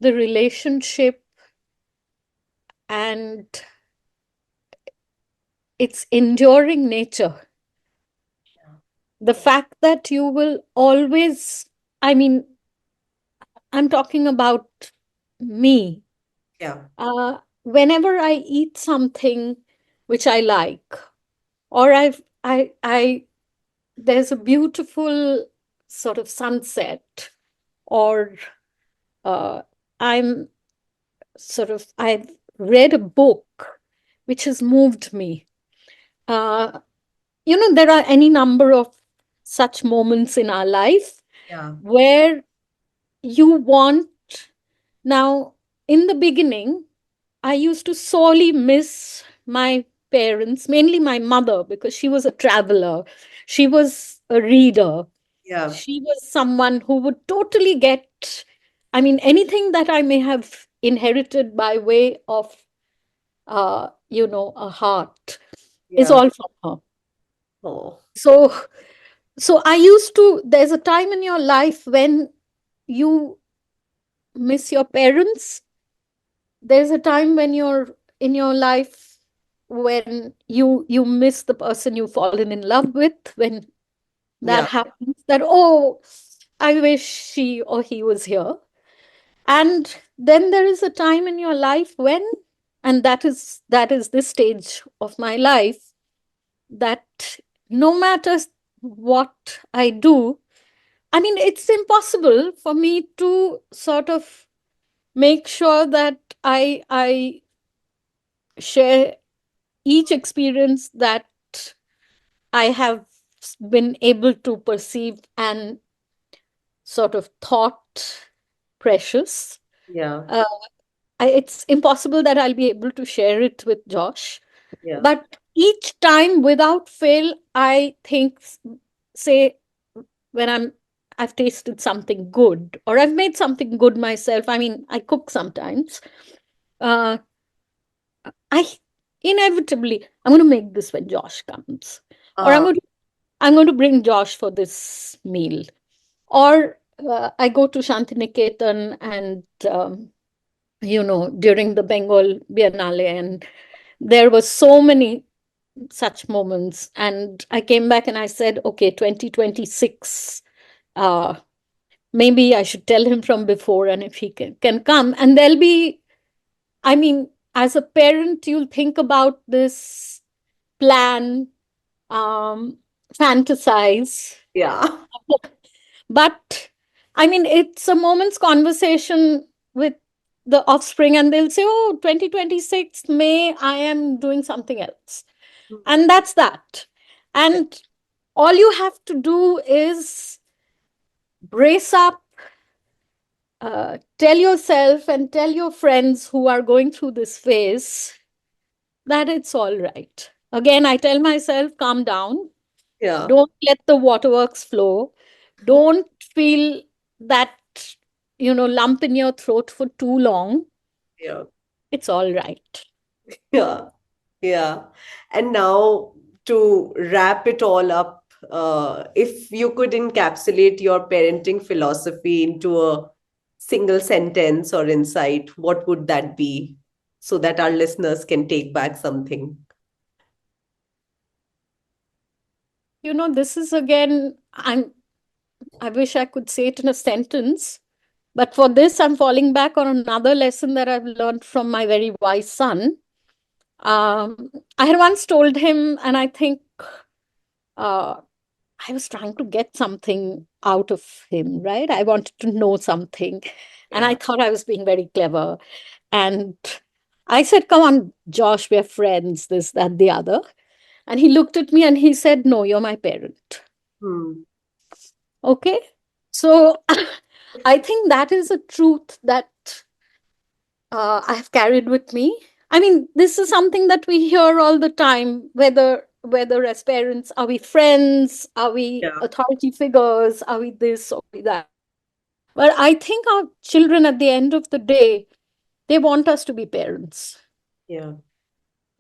the relationship and its enduring nature, the fact that you will always, I mean, I'm talking about me. Yeah, Whenever I eat something which I like, or there's a beautiful sort of sunset, or uh, I'm I've read a book which has moved me. Uh, there are any number of such moments in our life yeah, where you want, now, in the beginning, I used to sorely miss my parents, mainly my mother, because she was a traveler. She was a reader. Yeah. She was someone who would totally get, I mean, anything that I may have inherited by way of, a heart is Yeah. all from her. Oh. So, so I used to, there's a time in your life when you miss your parents. There's a time when you're in your life when you miss the person you've fallen in love with, when that Yeah. happens, that, oh, I wish she or he was here. And then there is a time in your life when, and that is this stage of my life, that no matter what I do, I mean, it's impossible for me to sort of make sure that I share each experience that I have been able to perceive and sort of thought precious. Yeah. Uh, it's impossible that I'll be able to share it with Josh. Yeah. But each time, without fail, I think, say, when I've tasted something good or I've made something good myself. I mean, I cook sometimes. Uh, I inevitably I'm going to make this when Josh comes, or Uh, I'm going to bring Josh for this meal, or I go to Shantiniketan and during the Bengal Biennale, and there were so many such moments, and I came back and I said, okay, 2026. Uh, Maybe I should tell him from before, and if he can come, and there'll be. I mean, as a parent, you'll think about this, plan, um, fantasize. yeah. But I mean, it's a moment's conversation with the offspring, and they'll say, oh, 2026 May, I am doing something else. And that's that. And all you have to do is brace up, tell yourself and tell your friends who are going through this phase that it's all right. Again, I tell myself, calm down. Yeah. Don't let the waterworks flow. Don't feel that, lump in your throat for too long. Yeah. It's all right. Yeah. Yeah. And now to wrap it all up, if you could encapsulate your parenting philosophy into a single sentence or insight, what would that be so that our listeners can take back something? This is again, I wish I could say it in a sentence, but for this, I'm falling back on another lesson that I've learned from my very wise son. I had once told him, and I think uh, I was trying to get something out of him, right? I wanted to know something. And I Yeah. thought I was being very clever. And I said, come on, Josh, we're friends, this, that, the other. And he looked at me and he said, no, you're my parent. Hmm. Okay. So I think that is a truth that I have carried with me. I mean, this is something that we hear all the time, whether as parents, are we friends? Are we Yeah. authority figures? Are we this or we that? But I think our children at the end of the day, they want us to be parents. Yeah.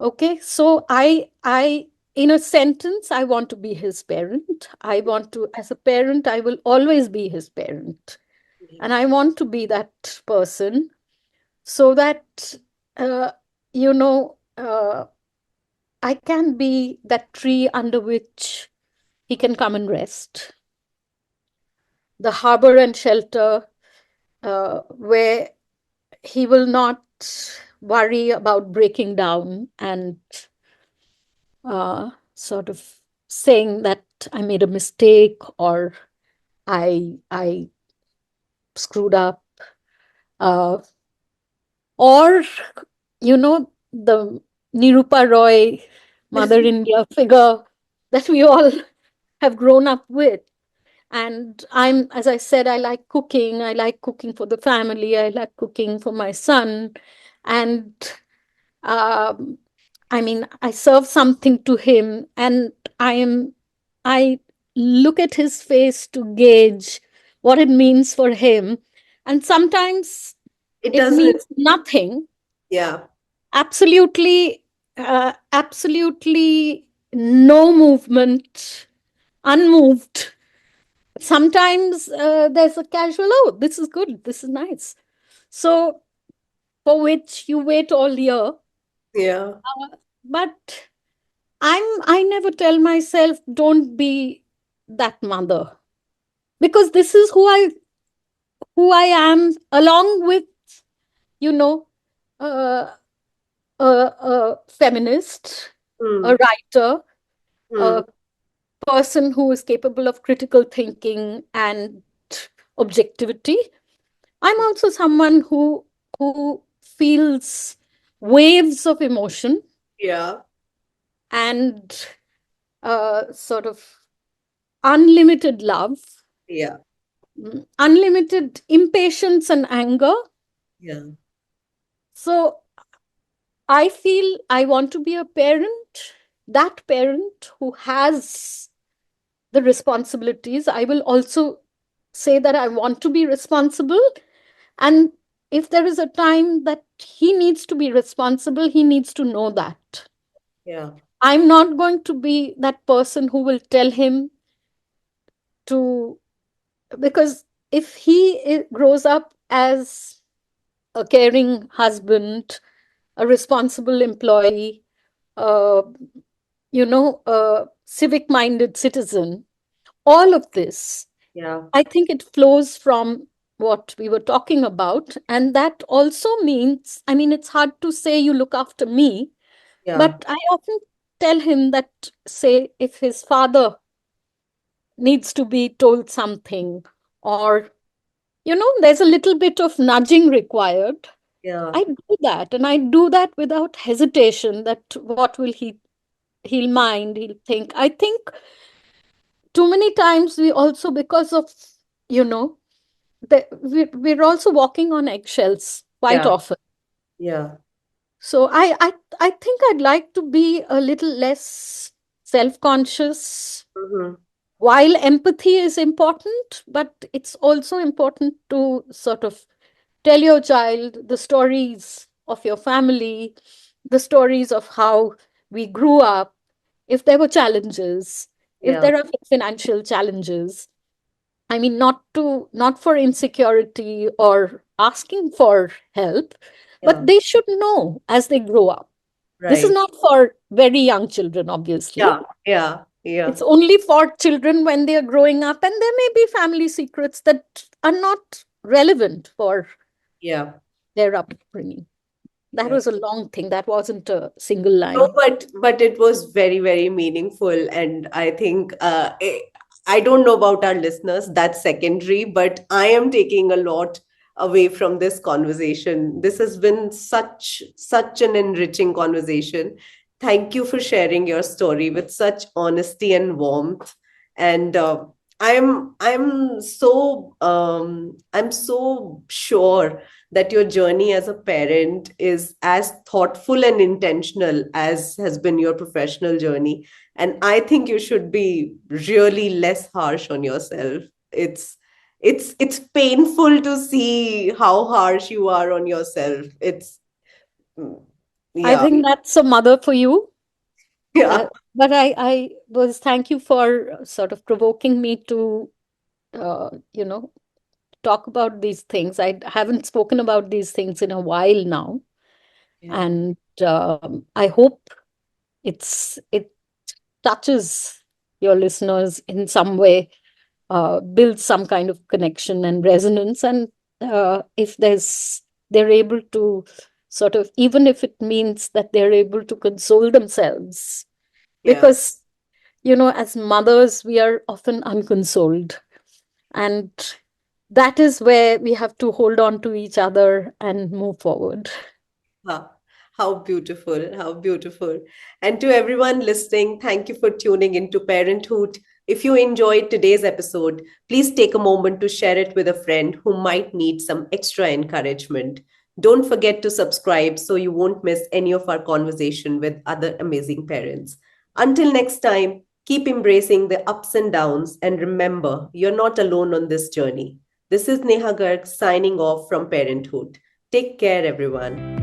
Okay. So I in a sentence, I want to be his parent. I want to, as a parent, I will always be his parent. Yeah. And I want to be that person so that, uh, you know, uh, I can be that tree under which he can come and rest, the harbor and shelter where he will not worry about breaking down and sort of saying that I made a mistake or I screwed up, uh, or the Nirupa Roy, Mother India figure that we all have grown up with. And as I said, I like cooking. I like cooking for the family. I like cooking for my son. And Um, I mean, I serve something to him, and I look at his face to gauge what it means for him. And sometimes It it doesn't. means nothing, Yeah. absolutely, absolutely no movement, unmoved. Sometimes there's a casual, oh, this is good, this is nice. So, for which you wait all year. Yeah. But I never tell myself, don't be that mother. Because this is who I am, along with, you know, uh, a feminist, a Hmm. writer, Hmm. a person who is capable of critical thinking and objectivity. I'm also someone who feels waves of emotion Yeah. and sort of unlimited love, Yeah. unlimited impatience and anger. Yeah. So I feel I want to be a parent, that parent who has the responsibilities. I will also say that I want to be responsible. And if there is a time that he needs to be responsible, he needs to know that. Yeah. I'm not going to be that person who will tell him to, because if grows up as a caring husband, a responsible employee, uh, a civic minded citizen, all of this, Yeah. I think it flows from what we were talking about. And that also means, I mean, it's hard to say you look after me, Yeah. but I often tell him that, say, if his father needs to be told something, or, there's a little bit of nudging required, Yeah. I do that. And I do that without hesitation, that what will he'll mind, he'll think. I think too many times we also, because of, you know, we're also walking on eggshells quite Yeah. often. Yeah. So I think I'd like to be a little less self-conscious. Hmm. While empathy is important, but it's also important to sort of tell your child the stories of your family, the stories of how we grew up, if there were challenges, if Yeah. there are financial challenges. I mean, not for insecurity or asking for help, but Yeah. they should know as they grow up. This is Right. not for very young children, obviously. Yeah. Yeah. It's Yeah. only for children when they are growing up, and there may be family secrets that are not relevant for Yeah. their upbringing. That Yeah. was a long thing. That wasn't a single No, line. but it was very, very meaningful, and I think I don't know about our listeners. That's secondary, but I am taking a lot away from this conversation. This has been such an enriching conversation. Thank you for sharing your story with such honesty and warmth. And I'm so sure that your journey as a parent is as thoughtful and intentional as has been your professional journey. And I think you should be really less harsh on yourself. It's painful to see how harsh you are on yourself. It's mm, I yeah. think that's a mother for you. Yeah. But thank you for sort of provoking me to, you know, talk about these things. I haven't spoken about these things in a while now. Yeah. And I hope it touches your listeners in some way, builds some kind of connection and resonance. And if they're able to sort of, even if it means that they're able to console themselves, Yeah. because, as mothers, we are often unconsoled. And that is where we have to hold on to each other and move forward. Huh. How beautiful, how beautiful. And to everyone listening, thank you for tuning into Parenthood. If you enjoyed today's episode, please take a moment to share it with a friend who might need some extra encouragement. Don't forget to subscribe so you won't miss any of our conversation with other amazing parents. Until next time, keep embracing the ups and downs, and remember, you're not alone on this journey. This is Neha Garg signing off from Parenthood. Take care, everyone.